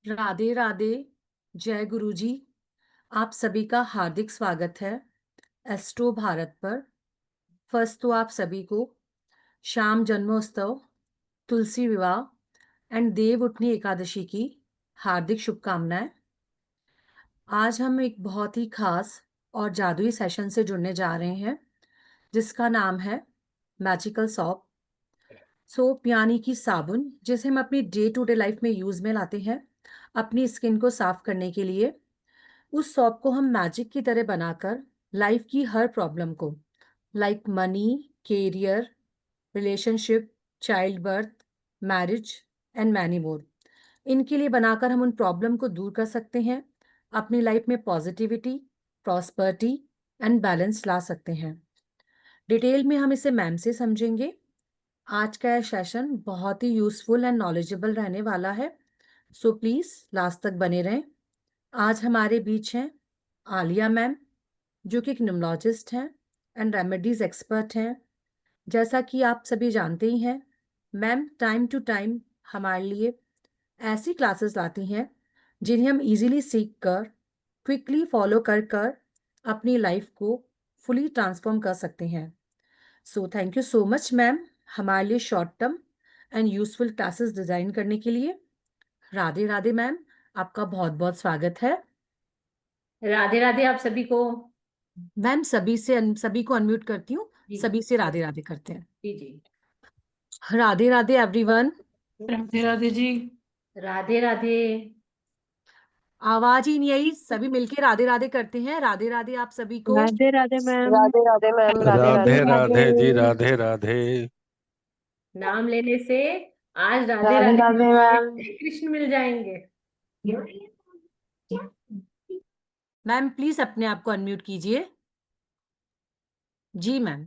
राधे राधे। जय गुरु जी। आप सभी का हार्दिक स्वागत है एस्ट्रो भारत पर। फर्स्ट तो आप सभी को श्याम जन्मोत्सव, तुलसी विवाह एंड देव उठनी एकादशी की हार्दिक शुभकामनाएं। आज हम एक बहुत ही खास और जादुई सेशन से जुड़ने जा रहे हैं जिसका नाम है मैजिकल सॉप। सोप यानी कि साबुन जिसे हम अपनी डे टू डे लाइफ में यूज में लाते हैं अपनी स्किन को साफ करने के लिए। उस सॉप को हम मैजिक की तरह बनाकर लाइफ की हर प्रॉब्लम को, like money, career, relationship, child birth, marriage and many more, इनके लिए बनाकर हम उन प्रॉब्लम को दूर कर सकते हैं। अपनी लाइफ में पॉजिटिविटी, प्रॉस्पर्टी एंड बैलेंस ला सकते हैं। डिटेल में हम इसे मैम से समझेंगे। आज का यह सेशन बहुत ही यूजफुल एंड नॉलेजेबल रहने वाला है, सो प्लीज लास्ट तक बने रहें। आज हमारे बीच हैं आलिया मैम, जो कि एक न्यूमरोलॉजिस्ट हैं एंड रेमेडीज एक्सपर्ट हैं। जैसा कि आप सभी जानते ही हैं, मैम टाइम टू टाइम हमारे लिए ऐसी क्लासेस लाती हैं जिन्हें हम इजीली सीख कर, क्विकली फॉलो कर कर अपनी लाइफ को फुली ट्रांसफॉर्म कर सकते हैं। So thank you so much ma'am, हमारे लिए short term and useful classes design करने के लिए। राधे राधे मैम, आपका बहुत बहुत स्वागत है। राधे राधे आप सभी को। मैम सभी को अनम्यूट करती हूँ, जी सभी से राधे राधे करते हैं। जी जी। राधे राधे एवरीवन। राधे राधे जी। राधे राधे। आवाज ही नहीं आई, सभी मिलके राधे राधे करते हैं। राधे राधे आप सभी को। राधे राधे मैम। राधे राधे मैम। राधे राधे राधे। राधे जी। राधे राधे। नाम लेने से आज राधे राधे राधे राधे मैम। कृष्ण मिल जाएंगे। मैम प्लीज अपने आप को अनम्यूट कीजिए। जी मैम।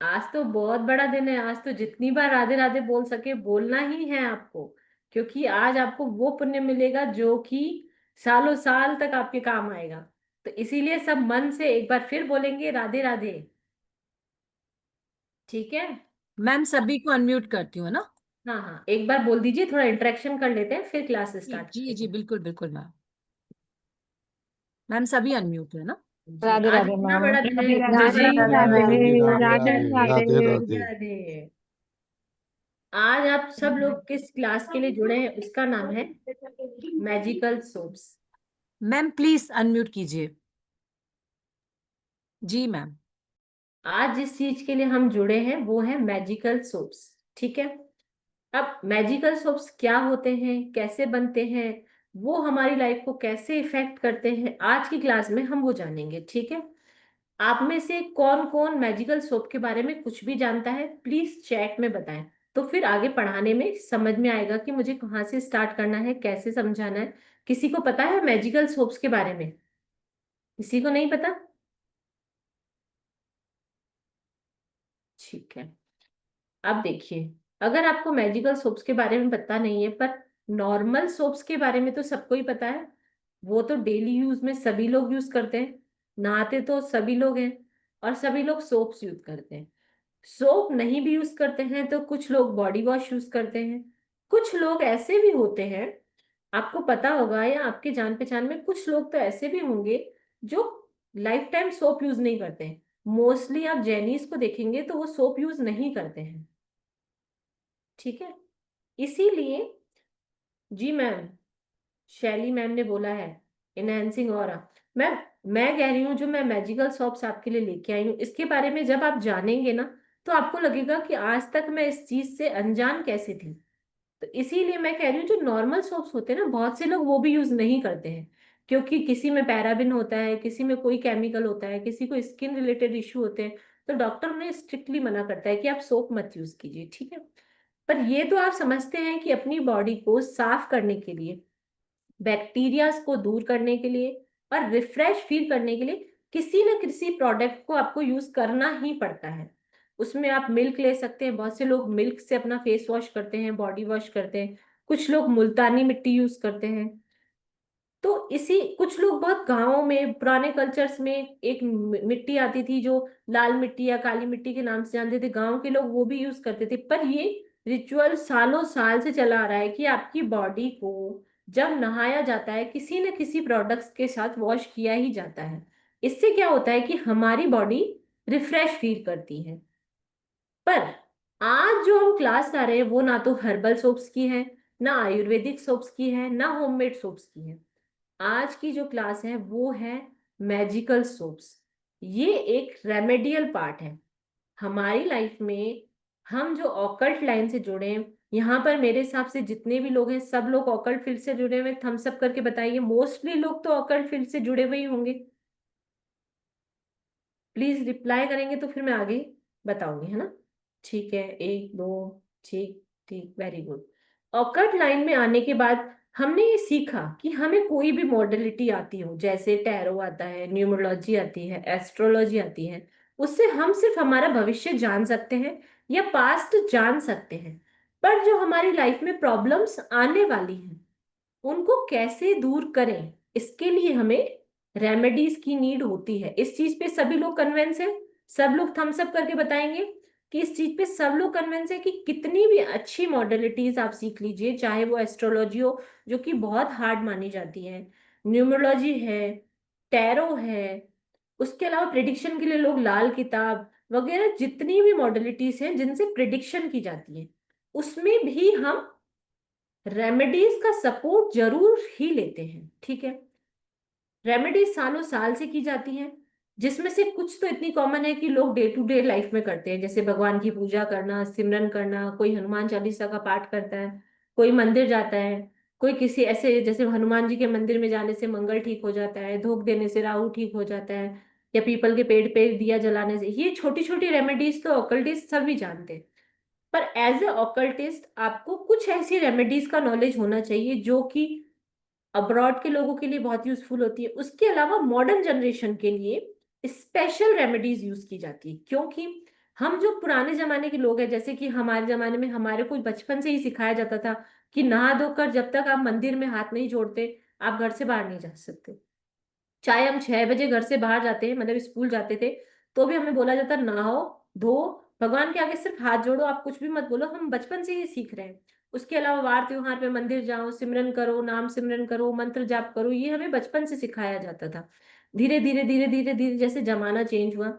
आज तो बहुत बड़ा दिन है। आज तो जितनी बार राधे राधे बोल सके बोलना ही है आपको, क्योंकि आज आपको वो पुण्य मिलेगा जो कि सालों साल तक आपके काम आएगा। तो इसीलिए सब मन से एक बार फिर बोलेंगे राधे राधे। ठीक है। मैम सभी को अनम्यूट करती हूँ ना। हाँ हाँ, एक बार बोल दीजिए, थोड़ा इंटरेक्शन कर लेते हैं, फिर क्लास जी स्टार्ट जी करते जी, हैं। बिल्कुल बिल्कुल मैम। मैम सभी अनम्यूट है ना। जी, राधे आज राधे इतना मैम। बड़ा दिन है। राधे इतना राधे बड़ा जी। दिन राधे है। राधे। राधे राधे राधे। राधे। राधे राधे राधे। राधे। आज आप सब लोग किस क्लास के लिए जुड़े हैं उसका नाम है magical soaps. Ma'am please unmute कीजिए। जी मैम। आज जिस चीज के लिए हम जुड़े हैं वो है मैजिकल सोप्स। ठीक है। अब मैजिकल सोप्स क्या होते हैं, कैसे बनते हैं, वो हमारी लाइफ को कैसे इफेक्ट करते हैं, आज की क्लास में हम वो जानेंगे। ठीक है। आप में से कौन कौन मैजिकल सोप के बारे में कुछ भी जानता है, प्लीज चैट में बताएं। तो फिर आगे पढ़ाने में समझ में आएगा कि मुझे कहाँ से स्टार्ट करना है, कैसे समझाना है। किसी को पता है मैजिकल सोप्स के बारे में? किसी को नहीं पता? ठीक है। अब देखिए, अगर आपको मैजिकल सोप्स के बारे में पता नहीं है, पर नॉर्मल सोप्स के बारे में तो सबको ही पता है। वो तो डेली यूज में सभी लोग यूज करते हैं। नहाते तो सभी लोग हैं और सभी लोग सोप्स यूज करते हैं। सोप नहीं भी यूज करते हैं तो कुछ लोग बॉडी वॉश यूज करते हैं। कुछ लोग ऐसे भी होते हैं, आपको पता होगा या आपके जान पहचान में कुछ लोग तो ऐसे भी होंगे जो लाइफ टाइम सोप यूज नहीं करते हैं। मोस्टली आप जैनीज को देखेंगे तो वो सोप यूज नहीं करते हैं। ठीक है। इसीलिए जी मैम, शैली मैम ने बोला है इनहेंसिंग ऑरा। मैम, मैं कह रही हूँ जो मैं मैजिकल सॉप्स आपके लिए लेके आई हूँ इसके बारे में जब आप जानेंगे ना, तो आपको लगेगा कि आज तक मैं इस चीज से अनजान कैसे थी। तो इसीलिए मैं कह रही हूँ जो नॉर्मल सोप्स होते हैं ना, बहुत से लोग वो भी यूज नहीं करते हैं, क्योंकि किसी में पैराबिन होता है, किसी में कोई केमिकल होता है, किसी को स्किन रिलेटेड इश्यू होते हैं। तो डॉक्टर उन्हें स्ट्रिक्टली मना करता है कि आप सोप मत यूज कीजिए। ठीक है। पर ये तो आप समझते हैं कि अपनी बॉडी को साफ करने के लिए, बैक्टीरियाज को दूर करने के लिए और रिफ्रेश फील करने के लिए किसी न किसी प्रोडक्ट को आपको यूज करना ही पड़ता है। उसमें आप मिल्क ले सकते हैं। बहुत से लोग मिल्क से अपना फेस वॉश करते हैं, बॉडी वॉश करते हैं। कुछ लोग मुल्तानी मिट्टी यूज करते हैं। तो इसी कुछ लोग बहुत गांवों में पुराने कल्चर्स में एक मिट्टी आती थी जो लाल मिट्टी या काली मिट्टी के नाम से जानते थे, गांव के लोग वो भी यूज करते थे। पर ये रिचुअल सालों साल से चला आ रहा है कि आपकी बॉडी को जब नहाया जाता है किसी न किसी प्रोडक्ट्स के साथ वॉश किया ही जाता है। इससे क्या होता है कि हमारी बॉडी रिफ्रेश फील करती है। पर आज जो हम क्लास ला रहे हैं वो ना तो हर्बल सोप्स की है, ना आयुर्वेदिक सोप्स की है, ना होममेड सोप्स की है। आज की जो क्लास है वो है मैजिकल सोप्स। ये एक रेमेडियल पार्ट है हमारी लाइफ में। हम जो ऑकल्ट लाइन से जुड़े हैं, यहाँ पर मेरे हिसाब से जितने भी लोग हैं सब लोग ऑकल्ट फील्ड से जुड़े हुए हैं। थम्स अप करके बताइए, मोस्टली लोग तो ऑकल्ट फील्ड से जुड़े हुए ही होंगे। प्लीज रिप्लाई करेंगे तो फिर मैं आगे बताऊंगी, है ना। ठीक है, एक दो, ठीक ठीक, वेरी गुड। ऑकल्ट लाइन में आने के बाद हमने ये सीखा कि हमें कोई भी मॉडलिटी आती हो, जैसे टैरो आता है, न्यूमरोलॉजी आती है, एस्ट्रोलॉजी आती है, उससे हम सिर्फ हमारा भविष्य जान सकते हैं या पास्ट जान सकते हैं। पर जो हमारी लाइफ में प्रॉब्लम्स आने वाली हैं उनको कैसे दूर करें, इसके लिए हमें रेमेडीज की नीड होती है। इस चीज पे सभी लोग कन्विंस है? सब लोग थम्स अप करके बताएंगे कि इस चीज पे सब लोग कन्विंस है कि कितनी भी अच्छी मॉडलिटीज आप सीख लीजिए, चाहे वो एस्ट्रोलॉजी हो जो कि बहुत हार्ड मानी जाती है, न्यूमरोलॉजी है, टैरो है, उसके अलावा प्रिडिक्शन के लिए लोग लाल किताब वगैरह जितनी भी मॉडलिटीज हैं जिनसे प्रिडिक्शन की जाती है, उसमें भी हम रेमेडीज का सपोर्ट जरूर ही लेते हैं। ठीक है, रेमेडीज सालों साल से की जाती हैं, जिसमें से कुछ तो इतनी कॉमन है कि लोग डे टू डे लाइफ में करते हैं, जैसे भगवान की पूजा करना, सिमरन करना, कोई हनुमान चालीसा का पाठ करता है, कोई मंदिर जाता है, कोई किसी ऐसे जैसे हनुमान जी के मंदिर में जाने से मंगल ठीक हो जाता है, धूप देने से राहु ठीक हो जाता है, या पीपल के पेड़ पे दिया जलाने से। ये छोटी छोटी रेमेडीज तो ऑकल्टिस्ट सभी जानते हैं। पर एज ए ऑकल्टिस्ट आपको कुछ ऐसी रेमेडीज का नॉलेज होना चाहिए जो कि अब्रॉड के लोगों के लिए बहुत यूजफुल होती है। उसके अलावा मॉडर्न जनरेशन के लिए स्पेशल रेमेडीज यूज की जाती है, क्योंकि हम जो पुराने जमाने के लोग हैं, जैसे कि हमारे जमाने में हमारे को बचपन से ही सिखाया जाता था कि नहा धोकर जब तक आप मंदिर में हाथ नहीं जोड़ते आप घर से बाहर नहीं जा सकते। चाहे हम 6 बजे घर से बाहर जाते हैं, मतलब स्कूल जाते थे, तो भी हमें बोला जाता नहाओ, धो, भगवान के आगे सिर्फ हाथ जोड़ो, आप कुछ भी मत बोलो। हम बचपन से ही सीख रहे हैं। उसके अलावा वार त्योहार पे मंदिर जाओ, सिमरन करो, नाम सिमरन करो, मंत्र जाप करो, ये हमें बचपन से सिखाया जाता था। धीरे धीरे धीरे धीरे धीरे जैसे जमाना चेंज हुआ,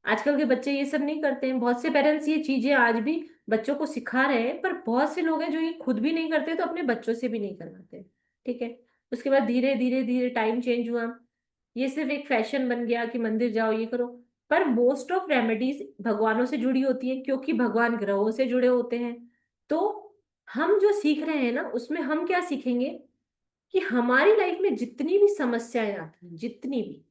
आजकल के बच्चे ये सब नहीं करते हैं। बहुत से पेरेंट्स ये चीजें आज भी बच्चों को सिखा रहे हैं, पर बहुत से लोग हैं जो ये खुद भी नहीं करते तो अपने बच्चों से भी नहीं करवाते। ठीक है, उसके बाद धीरे धीरे धीरे टाइम चेंज हुआ, ये सिर्फ एक फैशन बन गया कि मंदिर जाओ ये करो। पर मोस्ट ऑफ रेमेडीज भगवानों से जुड़ी होती है, क्योंकि भगवान ग्रहों से जुड़े होते हैं। तो हम जो सीख रहे हैं ना उसमें हम क्या सीखेंगे कि हमारी लाइफ में जितनी भी समस्याएं आती हैं, जितनी भी,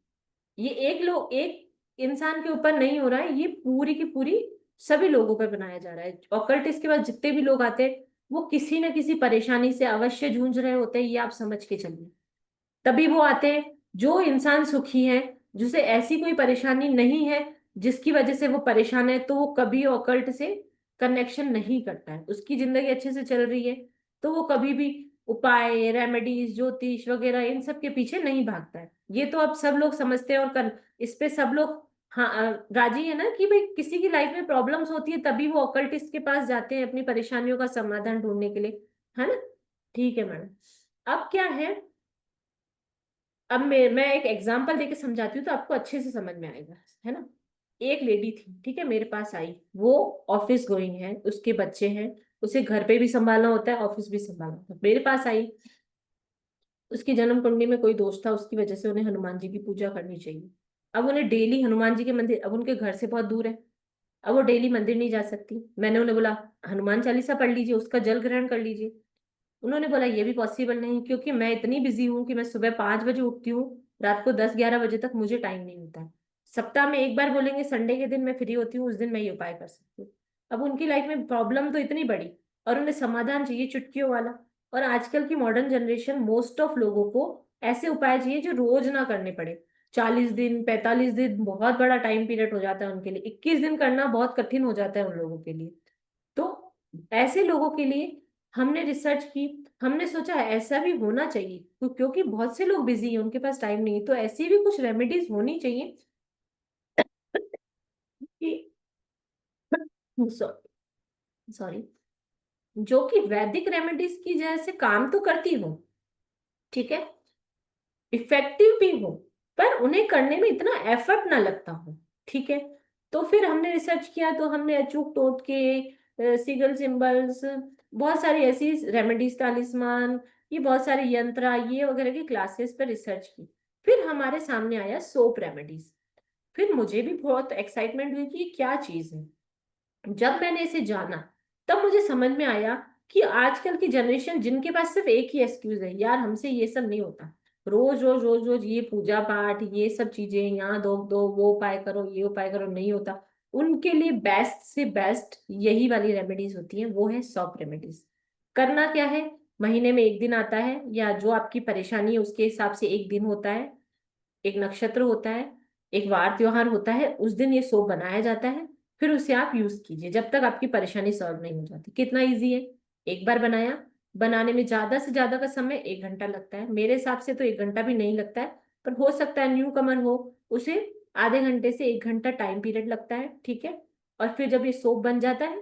ये एक इंसान के ऊपर नहीं हो रहा है, ये पूरी की पूरी सभी लोगों पर बनाया जा रहा है। ऑकल्टिस्ट के पास जितने भी लोग आते हैं वो किसी न किसी परेशानी से अवश्य जूझ रहे होते हैं, ये आप समझ के चलिए। तभी वो आते हैं। जो इंसान सुखी है, जिसे ऐसी कोई परेशानी नहीं है जिसकी वजह से वो परेशान है, तो वो कभी ऑकल्ट से कनेक्शन नहीं करता है, उसकी जिंदगी अच्छे से चल रही है, तो वो कभी भी उपाय, रेमेडीज, ज्योतिष वगैरह इन सब के पीछे नहीं भागता है। ये तो अब सब लोग समझते हैं और इस पे सब लोग हाँ राजी है ना कि भाई किसी की लाइफ में प्रॉब्लम्स होती है तभी वो ऑकल्टिस्ट के पास जाते हैं अपनी परेशानियों का समाधान ढूंढने के लिए, है ना। ठीक है मैडम। अब क्या है, अब मैं एक एग्जांपल देके समझाती हूँ तो आपको अच्छे से समझ में आएगा, है ना। एक लेडी थी, ठीक है, मेरे पास आई। वो ऑफिस गोइंग है, उसके बच्चे हैं, उसे घर पे भी संभालना होता है, ऑफिस भी संभालना होता है। मेरे पास आई, उसकी जन्म कुंडली में कोई दोष था, उसकी वजह से उन्हें हनुमान जी की पूजा करनी चाहिए। अब उन्हें डेली हनुमान जी के मंदिर, अब उनके घर से बहुत दूर है, अब वो डेली मंदिर नहीं जा सकती। मैंने उन्हें बोला हनुमान चालीसा पढ़ लीजिए, उसका जल ग्रहण कर लीजिए। उन्होंने बोला ये भी पॉसिबल नहीं, क्योंकि मैं इतनी बिजी हूँ कि मैं सुबह 5 बजे उठती हूँ, रात को 10-11 बजे तक मुझे टाइम नहीं होता है। सप्ताह में एक बार बोलेंगे संडे के दिन मैं फ्री होती हूँ, उस दिन मैं ये उपाय कर सकती हूँ। अब उनकी लाइफ में प्रॉब्लम तो इतनी बड़ी और उन्हें समाधान चाहिए चुटकियों वाला। और आजकल की मॉडर्न जनरेशन, मोस्ट ऑफ लोगों को ऐसे उपाय चाहिए जो रोज ना करने पड़े। 40 दिन, 45 दिन बहुत बड़ा टाइम पीरियड हो जाता है उनके लिए, 21 दिन करना बहुत कठिन हो जाता है उन लोगों के लिए। तो ऐसे लोगों के लिए हमने रिसर्च की, हमने सोचा ऐसा भी होना चाहिए, क्योंकि बहुत से लोग बिजी हैं, उनके पास टाइम नहीं है, तो ऐसी भी कुछ रेमेडीज होनी चाहिए कि सॉरी, जो कि वैदिक रेमेडीज की जैसे काम तो करती हो, ठीक है, इफेक्टिव भी हो, पर उन्हें करने में इतना एफर्ट ना लगता हो। ठीक है, तो फिर हमने रिसर्च किया, तो हमने अचूक टोटके, सिगल सिंबल्स, बहुत सारी ऐसी रेमेडीज, तालिस्मान, ये बहुत सारे यंत्र, ये वगैरह की क्लासेस पर रिसर्च की। फिर हमारे सामने आया सोप रेमेडीज। फिर मुझे भी बहुत एक्साइटमेंट हुई कि ये क्या चीज है। जब मैंने इसे जाना, तब मुझे समझ में आया कि आजकल की जनरेशन, जिनके पास सिर्फ एक ही एक्सक्यूज है, यार हमसे ये सब नहीं होता, रोज रोज रोज रोज ये पूजा पाठ, ये सब चीजें, यहाँ दो दो, वो उपाय करो, ये उपाय करो, नहीं होता। उनके लिए बेस्ट से बेस्ट यही वाली रेमेडीज होती हैं, वो है सॉप रेमेडीज। करना क्या है, महीने में एक दिन आता है, या जो आपकी परेशानी है उसके हिसाब से एक दिन होता है, एक नक्षत्र होता है, एक वार त्योहार होता है, उस दिन ये सोप बनाया जाता है। फिर उसे आप यूज कीजिए जब तक आपकी परेशानी सॉल्व नहीं हो जाती। कितना इजी है, एक बार बनाया, बनाने में ज्यादा से ज्यादा का समय 1 घंटा लगता है, मेरे हिसाब से तो 1 घंटा भी नहीं लगता है, पर हो सकता है न्यू कमर हो, उसे आधे घंटे से 1 घंटा टाइम पीरियड लगता है। ठीक है, और फिर जब ये सोप बन जाता है,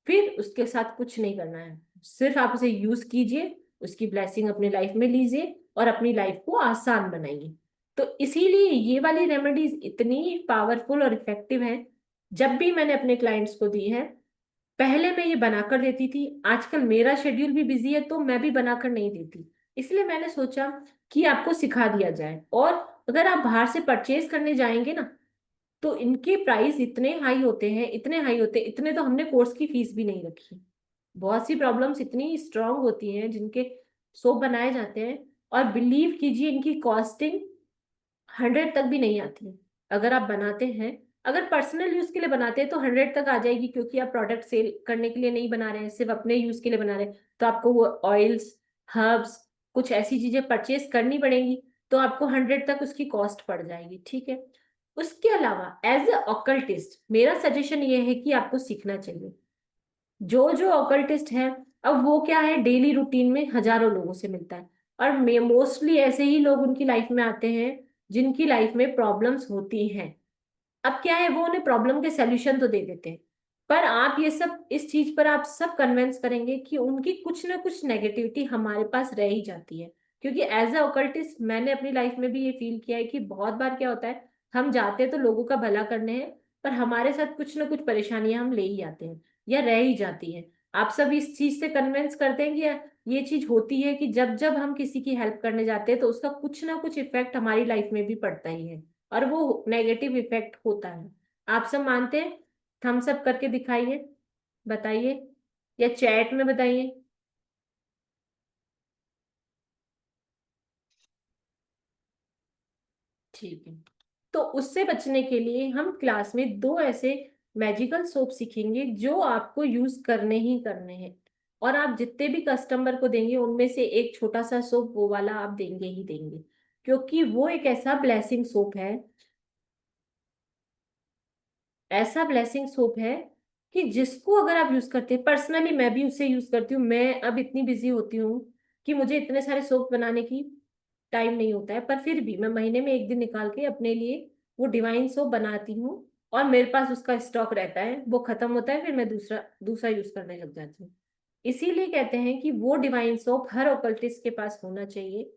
फिर उसके साथ कुछ नहीं करना है, सिर्फ आप उसे यूज कीजिए, उसकी ब्लेसिंग अपनी लाइफ में लीजिए और अपनी लाइफ को आसान बनाइए। तो इसीलिए ये वाली रेमेडीज इतनी पावरफुल और इफेक्टिव है। जब भी मैंने अपने क्लाइंट्स को दी है, पहले मैं ये बनाकर देती थी, आजकल मेरा शेड्यूल भी बिजी है तो मैं भी बनाकर नहीं देती, इसलिए मैंने सोचा कि आपको सिखा दिया जाए। और अगर आप बाहर से परचेज करने जाएंगे ना, तो इनके प्राइस इतने हाई होते हैं, इतने हाई होते हैं, इतने तो हमने कोर्स की फीस भी नहीं रखी। बहुत सी प्रॉब्लम्स इतनी स्ट्रांग होती हैं जिनके सोप बनाए जाते हैं, और बिलीव कीजिए इनकी कॉस्टिंग 100 तक भी नहीं आती है। अगर आप बनाते हैं, अगर पर्सनल यूज के लिए बनाते हैं तो 100 तक आ जाएगी, क्योंकि आप प्रोडक्ट सेल करने के लिए नहीं बना रहे हैं, सिर्फ अपने यूज के लिए बना रहे हैं, तो आपको वो ऑयल्स, हर्ब्स, कुछ ऐसी चीजें परचेज करनी पड़ेंगी, तो आपको 100 तक उसकी कॉस्ट पड़ जाएगी। ठीक है, उसके अलावा एज ए ऑकल्टिस्ट मेरा सजेशन ये है कि आपको सीखना चाहिए। जो जो ऑकल्टिस्ट है, अब वो क्या है, डेली रूटीन में हजारों लोगों से मिलता है, और मोस्टली ऐसे ही लोग उनकी लाइफ में आते हैं जिनकी लाइफ में प्रॉब्लम्स होती हैं। अब क्या है, वो उन्हें प्रॉब्लम के सॉल्यूशन तो दे देते हैं, पर आप ये सब, इस चीज पर आप सब कन्विंस करेंगे कि उनकी कुछ ना कुछ नेगेटिविटी हमारे पास रह ही जाती है। क्योंकि एज ए ओकल्टिस्ट मैंने अपनी लाइफ में भी ये फील किया है कि बहुत बार क्या होता है, हम जाते हैं तो लोगों का भला करने हैं, पर हमारे साथ कुछ ना कुछ परेशानियां हम ले ही आते हैं या रह ही जाती हैं। आप सब इस चीज से कन्विंस करते हैं कि ये चीज होती है कि जब जब हम किसी की हेल्प करने जाते हैं तो उसका कुछ ना कुछ इफेक्ट हमारी लाइफ में भी पड़ता ही है, और वो नेगेटिव इफेक्ट होता है। आप सब मानते हैं? थम्स अप करके दिखाइए, बताइए, या चैट में बताइए। ठीक है, तो उससे बचने के लिए हम क्लास में दो ऐसे मैजिकल सोप सीखेंगे जो आपको यूज करने ही करने हैं, और आप जितने भी कस्टमर को देंगे उनमें से एक छोटा सा सोप वो वाला आप देंगे ही देंगे, क्योंकि वो एक ऐसा ब्लेसिंग सोप है, ऐसा ब्लेसिंग सोप है कि जिसको अगर आप यूज करते हैं, पर्सनली मैं भी उसे यूज करती हूँ। मैं अब इतनी बिजी होती हूँ कि मुझे इतने सारे सोप बनाने की टाइम नहीं होता है, पर फिर भी मैं महीने में एक दिन निकाल के अपने लिए वो डिवाइन सोप बनाती हूँ, और मेरे पास उसका स्टॉक रहता है, वो खत्म होता है फिर मैं दूसरा दूसरा यूज करने लग जाती हूँ। इसीलिए कहते हैं कि वो डिवाइन सोप हर ओकल्टिस्ट के पास होना चाहिए।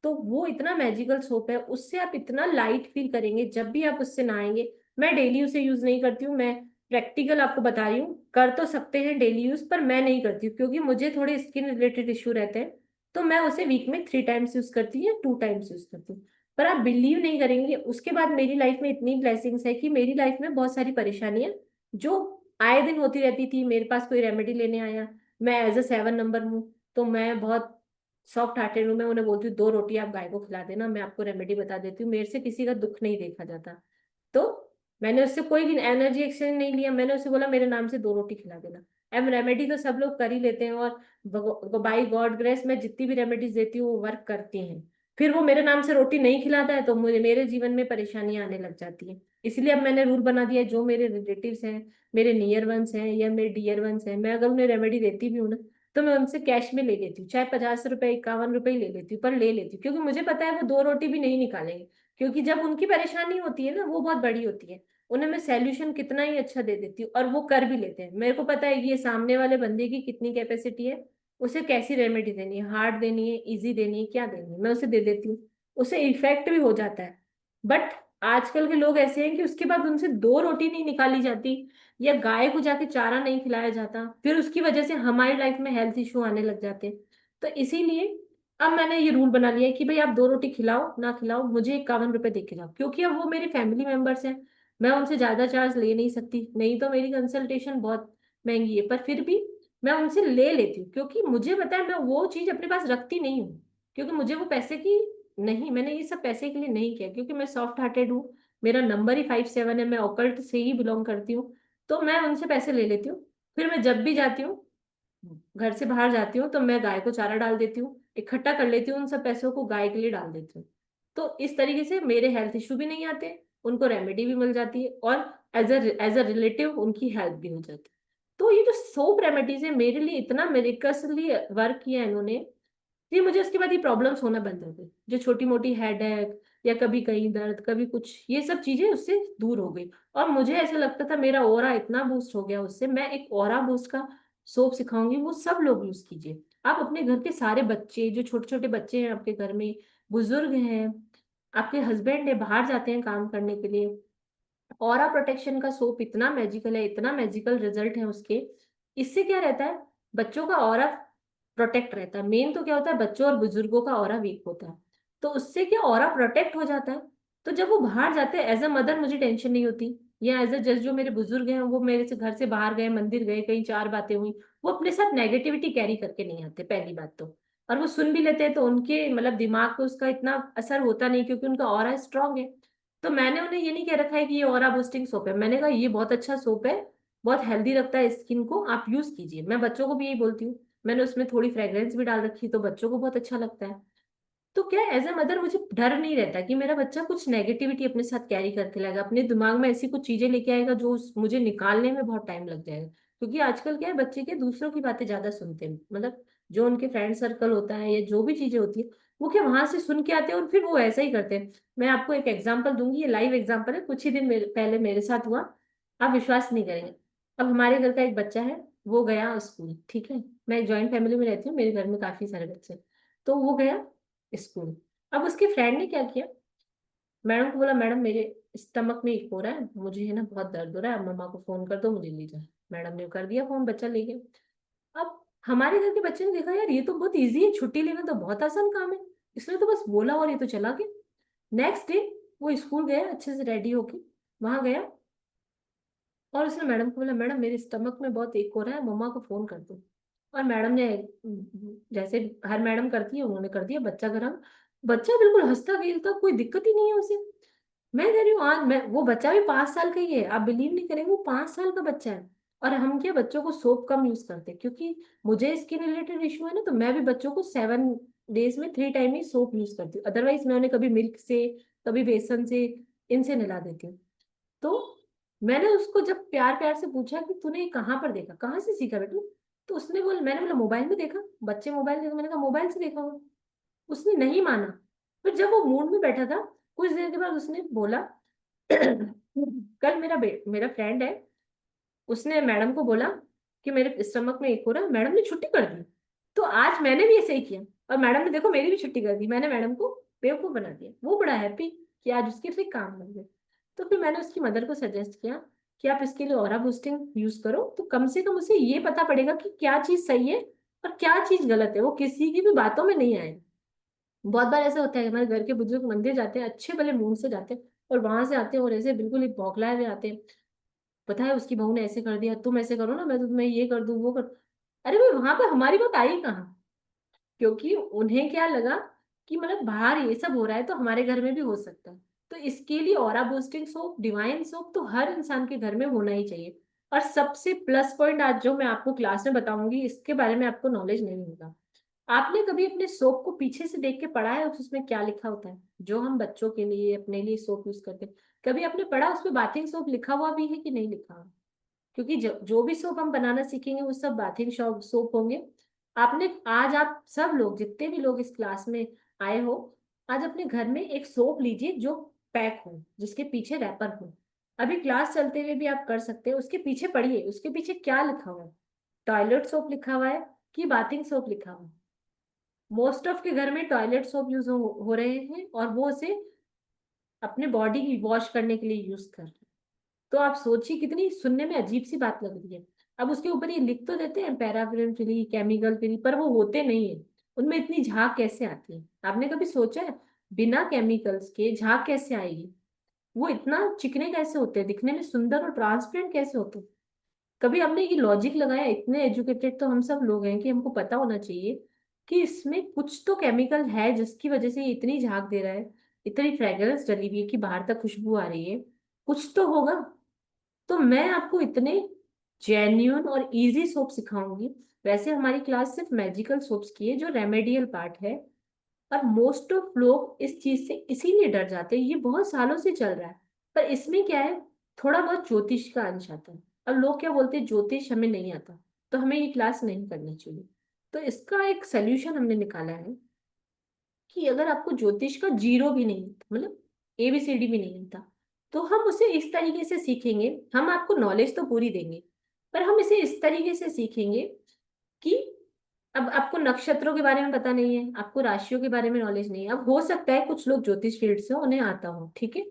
तो वो इतना मैजिकल सोप है, उससे आप इतना लाइट फील करेंगे जब भी आप उससे नहाएंगे। मैं डेली उसे यूज नहीं करती हूँ, मैं प्रैक्टिकल आपको बता रही हूँ, कर तो सकते हैं डेली यूज, पर मैं नहीं करती हूँ क्योंकि मुझे थोड़े स्किन रिलेटेड इश्यू रहते हैं। तो मैं उसे वीक में 3 टाइम्स यूज करती हूँ या 2 टाइम्स यूज करती हूँ। पर आप बिलीव नहीं करेंगे, उसके बाद मेरी लाइफ में इतनी ब्लेसिंग्स है कि मेरी लाइफ में बहुत सारी परेशानियां जो आए दिन होती रहती थी, मेरे पास कोई रेमेडी लेने आया, मैं एज अ 7 नंबर हूँ, तो मैं बहुत सॉफ्ट हार्टेड हूँ, मैं उन्हें बोलती हूँ 2 रोटी आप गाय को खिला देना, मैं आपको रेमेडी बता देती हूँ, मेरे से किसी का दुख नहीं देखा जाता। तो मैंने उससे कोई भी एनर्जी एक्सचेंज नहीं लिया, मैंने उससे बोला मेरे नाम से 2 रोटी खिला देना। एम रेमेडी तो सब लोग कर ही लेते हैं, और बाई गॉड ग्रेस मैं जितनी भी रेमेडीज देती हूँ वो वर्क करती हैं। फिर वो मेरे नाम से रोटी नहीं खिलाता है तो मुझे मेरे जीवन में परेशानियां आने लग जाती हैं। इसलिए अब मैंने रूल बना दिया है, जो मेरे रिलेटिव्स हैं, मेरे नियर वंस हैं या मेरे डियर वंस हैं, मैं अगर उन्हें रेमेडी देती भी हूँ ना, तो मैं उनसे कैश में ले लेती हूँ, चाहे 50 रुपए 51 रुपए ही ले लेती हूँ, पर ले लेती हूँ, क्योंकि मुझे पता है वो 2 रोटी भी नहीं निकालेंगे। क्योंकि जब उनकी परेशानी होती है ना, वो बहुत बड़ी होती है, उन्हें मैं सैल्यूशन कितना ही अच्छा दे देती हूँ और वो कर भी लेते हैं। मेरे को पता है कि ये सामने वाले बंदे की कितनी कैपेसिटी है, उसे कैसी रेमेडी देनी है, हार्ड देनी है, इजी देनी है, क्या देनी है, मैं उसे दे देती हूँ, उसे इफेक्ट भी हो जाता है। बट आजकल के लोग ऐसे हैं कि उसके बाद उनसे 2 रोटी नहीं निकाली जाती, या गाय को जाके चारा नहीं खिलाया जाता, फिर उसकी वजह से हमारी लाइफ में हेल्थ इशू आने लग जाते हैं। तो इसीलिए अब मैंने ये रूल बना लिया है कि भाई आप 2 रोटी खिलाओ ना खिलाओ, मुझे 51 रुपए दे के जाओ, क्योंकि अब वो मेरे फैमिली मेंबर्स हैं। मैं उनसे ज्यादा चार्ज ले नहीं सकती, नहीं तो मेरी कंसल्टेशन बहुत महंगी है, पर फिर भी मैं उनसे ले लेती हूँ, क्योंकि मुझे पता है मैं वो चीज अपने पास रखती नहीं हूँ, क्योंकि मुझे वो पैसे की नहीं, मैंने ये सब पैसे के लिए नहीं किया, क्योंकि मैं सॉफ्ट हार्टेड हूँ। मेरा नंबर ही 57 है, मैं ऑकल्ट से ही बिलोंग करती हूँ। तो मैं उनसे पैसे ले लेती हूँ, फिर मैं जब भी जाती हूँ, घर से बाहर जाती हूँ, तो मैं गाय को चारा डाल देती हूँ, इकट्ठा कर लेती हूँ, उन सब पैसों को गाय के लिए डाल देती हूँ। तो इस तरीके से मेरे हेल्थ इशू भी नहीं आते, उनको रेमेडी भी मिल जाती है, और एज अ रिलेटिव उनकी हेल्प भी हो जाती है। तो ये जो सोप रेमेडीज है, मेरे लिए इतना मेरिकसली वर्क किया है इन्होंने, फिर मुझे उसके बाद ये प्रॉब्लम्स होना बंद हो गई, जो छोटी मोटी हेडेक या कभी कहीं दर्द कभी कुछ, ये सब चीजें उससे दूर हो गई। और मुझे ऐसा लगता था मेरा ऑरा इतना बूस्ट हो गया उससे, मैं एक ऑरा बूस्ट का सोप सिखाऊंगी, वो सब लोग यूज कीजिए। आप अपने घर के सारे बच्चे, जो छोटे छोटे बच्चे हैं आपके घर में, बुजुर्ग हैं, आपके हस्बैंड है बाहर जाते हैं काम करने के लिए, ऑरा प्रोटेक्शन का सोप इतना मैजिकल है, इतना मैजिकल रिजल्ट है उसके। इससे क्या रहता है, बच्चों का ऑरा प्रोटेक्ट रहता है। मेन तो क्या होता है, बच्चों और बुजुर्गों का ऑरा वीक होता है, तो उससे क्या ऑरा प्रोटेक्ट हो जाता है। तो जब वो बाहर जाते हैं, एज अ मदर मुझे टेंशन नहीं होती, या एज अ जज जो मेरे बुजुर्ग हैं वो मेरे से घर से बाहर गए, मंदिर गए, कहीं चार बातें हुई, वो अपने साथ नेगेटिविटी कैरी करके नहीं आते, पहली बात तो। और वो सुन भी लेते हैं तो उनके मतलब दिमाग पे उसका इतना असर होता नहीं, क्योंकि उनका ऑरा स्ट्रांग है। तो मैंने उन्हें ये नहीं कह रखा है कि ये ऑरा बूस्टिंग सोप है, मैंने कहा ये बहुत अच्छा सोप है, बहुत हेल्दी रखता है स्किन को, आप यूज कीजिए। मैं बच्चों को भी यही बोलती हूँ, मैंने उसमें थोड़ी फ्रेग्रेंस भी डाल रखी, तो बच्चों को बहुत अच्छा लगता है। तो क्या एज अ मदर मुझे डर नहीं रहता कि मेरा बच्चा कुछ नेगेटिविटी अपने साथ कैरी करके लाएगा, अपने दिमाग में ऐसी कुछ चीजें लेके आएगा जो मुझे निकालने में बहुत टाइम लग जाएगा। क्योंकि आजकल क्या है, बच्चे के दूसरों की बातें ज्यादा सुनते हैं, मतलब जो उनके फ्रेंड सर्कल होता है या जो भी चीजें होती है, वो क्या वहां से सुन के आते हैं और फिर वो ऐसा ही करते हैं। मैं आपको एक एग्जाम्पल दूंगी, ये लाइव एग्जाम्पल है, कुछ ही दिन पहले मेरे साथ हुआ, आप विश्वास नहीं करेंगे। अब हमारे घर का एक बच्चा है, वो गया स्कूल, ठीक है, मैं एक जॉइंट फैमिली में रहती हूँ, मेरे घर में काफी सारे बच्चे हैं। तो वो गया स्कूल। अब उसके फ्रेंड ने क्या किया, मैडम को बोला, मैडम मेरे स्टमक में एक हो रहा है, मुझे है ना बहुत दर्द हो रहा है, आप मम्मा को फोन कर दो, मुझे ले जाए। मैडम ने कर दिया फोन, बच्चा ले गया। अब हमारे घर के बच्चे ने देखा, यार ये तो बहुत इजी है, छुट्टी लेना तो बहुत आसान काम है, इसने तो बस बोला और ये तो चला गया। नेक्स्ट डे वो स्कूल गया, अच्छे से रेडी होके वहां गया, और उसने मैडम को बोला, मैडम मेरे स्टमक में बहुत एक हो रहा है, मम्मा को फोन कर दो। और मैडम ने जैसे हर मैडम करती है, उन्होंने कर दिया, बच्चा गर्म, बच्चा बिल्कुल हंसता खेलता, कोई दिक्कत ही नहीं है उसे। मैं कह रही हूँ आज मैं, वो बच्चा भी 5 साल का ही है, आप बिलीव नहीं करेंगे, वो 5 साल का बच्चा है। और हम क्या बच्चों को सोप कम यूज करते हैं, क्योंकि मुझे स्किन रिलेटेड इशू है ना, तो मैं भी बच्चों को 7 डेज में 3 टाइम ही सोप यूज करती हूँ, अदरवाइज मैं उन्हें कभी मिल्क से, कभी बेसन से, इनसे नहला देती हूँ। तो मैंने उसको जब प्यार प्यार से पूछा कि तूने ये कहाँ पर देखा, कहाँ से सीखा बेटू, तो उसने बोला, मैंने बोला मोबाइल में देखा, बच्चे मोबाइल देखा, मैंने कहा मोबाइल से देखा होगा। उसने नहीं माना। फिर जब वो मूड में बैठा था, कुछ देर के बाद उसने बोला, कल मेरा फ्रेंड है, उसने मैडम को बोला कि मेरे स्टमक में एक हो रहा है, मैडम ने छुट्टी कर दी। तो आज मैंने भी ऐसे ही किया, और मैडम ने देखो मेरी भी छुट्टी कर दी, मैंने मैडम को बेवकूफ बना दिया, वो बड़ा हैप्पी कि आज उसके फिर काम लग गए। तो फिर मैंने उसकी मदर को सजेस्ट किया कि आप इसके लिए ऑरा बूस्टिंग यूज करो, तो कम से कम उसे ये पता पड़ेगा कि क्या चीज सही है और क्या चीज गलत है, वो किसी की भी बातों में नहीं आए। बहुत बार ऐसा होता है, हमारे घर के बुजुर्ग मंदिर जाते हैं, अच्छे भले मूड से जाते हैं, और वहां से आते हैं और ऐसे बिल्कुल ही बौखलाए हुए आते हैं, पता है उसकी बहू ने ऐसे कर दिया, तुम ऐसे करो ना, मैं तो तुम्हें ये कर दूं वो कर। अरे भाई वहां पे हमारी बात आई कहाँ, क्योंकि उन्हें क्या लगा कि मतलब बाहर ये सब हो रहा है तो हमारे घर में भी हो सकता है। तो इसके लिए aura boosting soap, divine soap तो हर इंसान के घर में होना ही चाहिए। और सबसे प्लस पॉइंट आज जो मैं आपको क्लास में बताऊंगी, इसके बारे में आपको नॉलेज नहीं होगा। आपने कभी अपने सोप को पीछे से देख के पढ़ा है उसमें क्या लिखा होता है, जो हम बच्चों के लिए अपने लिए सोप यूज करते हैं, कभी आपने पढ़ा उस पे बाथिंग सोप लिखा हुआ भी है कि नहीं लिखा हुआ? क्योंकि जो भी सोप हम बनाना सीखेंगे वो सब बाथिंग सोप होंगे। आपने आज, आप सब लोग जितने भी लोग इस क्लास में आए हो, आज अपने घर में एक सोप लीजिए जो पैक हो, जिसके पीछे रैपर हो। अभी क्लास चलते हुए भी आप कर सकते हैं, उसके पीछे पढ़िए उसके पीछे क्या लिखा हुआ है, टॉयलेट सोप लिखा हुआ है कि बाथिंग सोप लिखा हो। मोस्ट ऑफ के घर में टॉयलेट सोप यूज हो रहे हैं और वो उसे अपने बॉडी की वॉश करने के लिए यूज कर रहे हैं। तो आप सोचिए कितनी सुनने में अजीब सी बात लग रही है। अब उसके ऊपर ये लिख तो देते हैं पैराफिन फ्री, केमिकल फ्री, पर वो होते नहीं है। उनमें इतनी झाग कैसे आती है? आपने कभी सोचा है बिना केमिकल्स के झाग कैसे आएगी? वो इतना चिकने कैसे होते हैं, दिखने में सुंदर और ट्रांसपेरेंट कैसे होते हैं? कभी हमने ये लॉजिक लगाया? इतने एजुकेटेड तो हम सब लोग हैं कि हमको पता होना चाहिए कि इसमें कुछ तो केमिकल है जिसकी वजह से ये इतनी झाग दे रहा है, इतनी फ्रेग्रेंस डली हुई है कि बाहर तक खुशबू आ रही है। कुछ तो होगा। तो मैं आपको इतने जेन्यून और इजी सोप सिखाऊंगी। वैसे हमारी क्लास सिर्फ मैजिकल सोप्स की है जो रेमेडियल पार्ट है, और मोस्ट ऑफ लोग इस चीज से इसीलिए डर जाते हैं। ये बहुत सालों से चल रहा है, पर इसमें क्या है, थोड़ा बहुत ज्योतिष का अंश आता है। अब लोग क्या बोलते हैं, ज्योतिष हमें नहीं आता तो हमें ये क्लास नहीं करनी चाहिए। तो इसका एक सोल्यूशन हमने निकाला है कि अगर आपको ज्योतिष का जीरो भी नहीं आता, मतलब ABCD भी नहीं आता, तो हम उसे इस तरीके से सीखेंगे। हम आपको नॉलेज तो पूरी देंगे, पर हम इसे इस तरीके से सीखेंगे कि अब आपको नक्षत्रों के बारे में पता नहीं है, आपको राशियों के बारे में नॉलेज नहीं है। अब हो सकता है कुछ लोग ज्योतिष फील्ड से हो, उन्हें आता हो, ठीक है।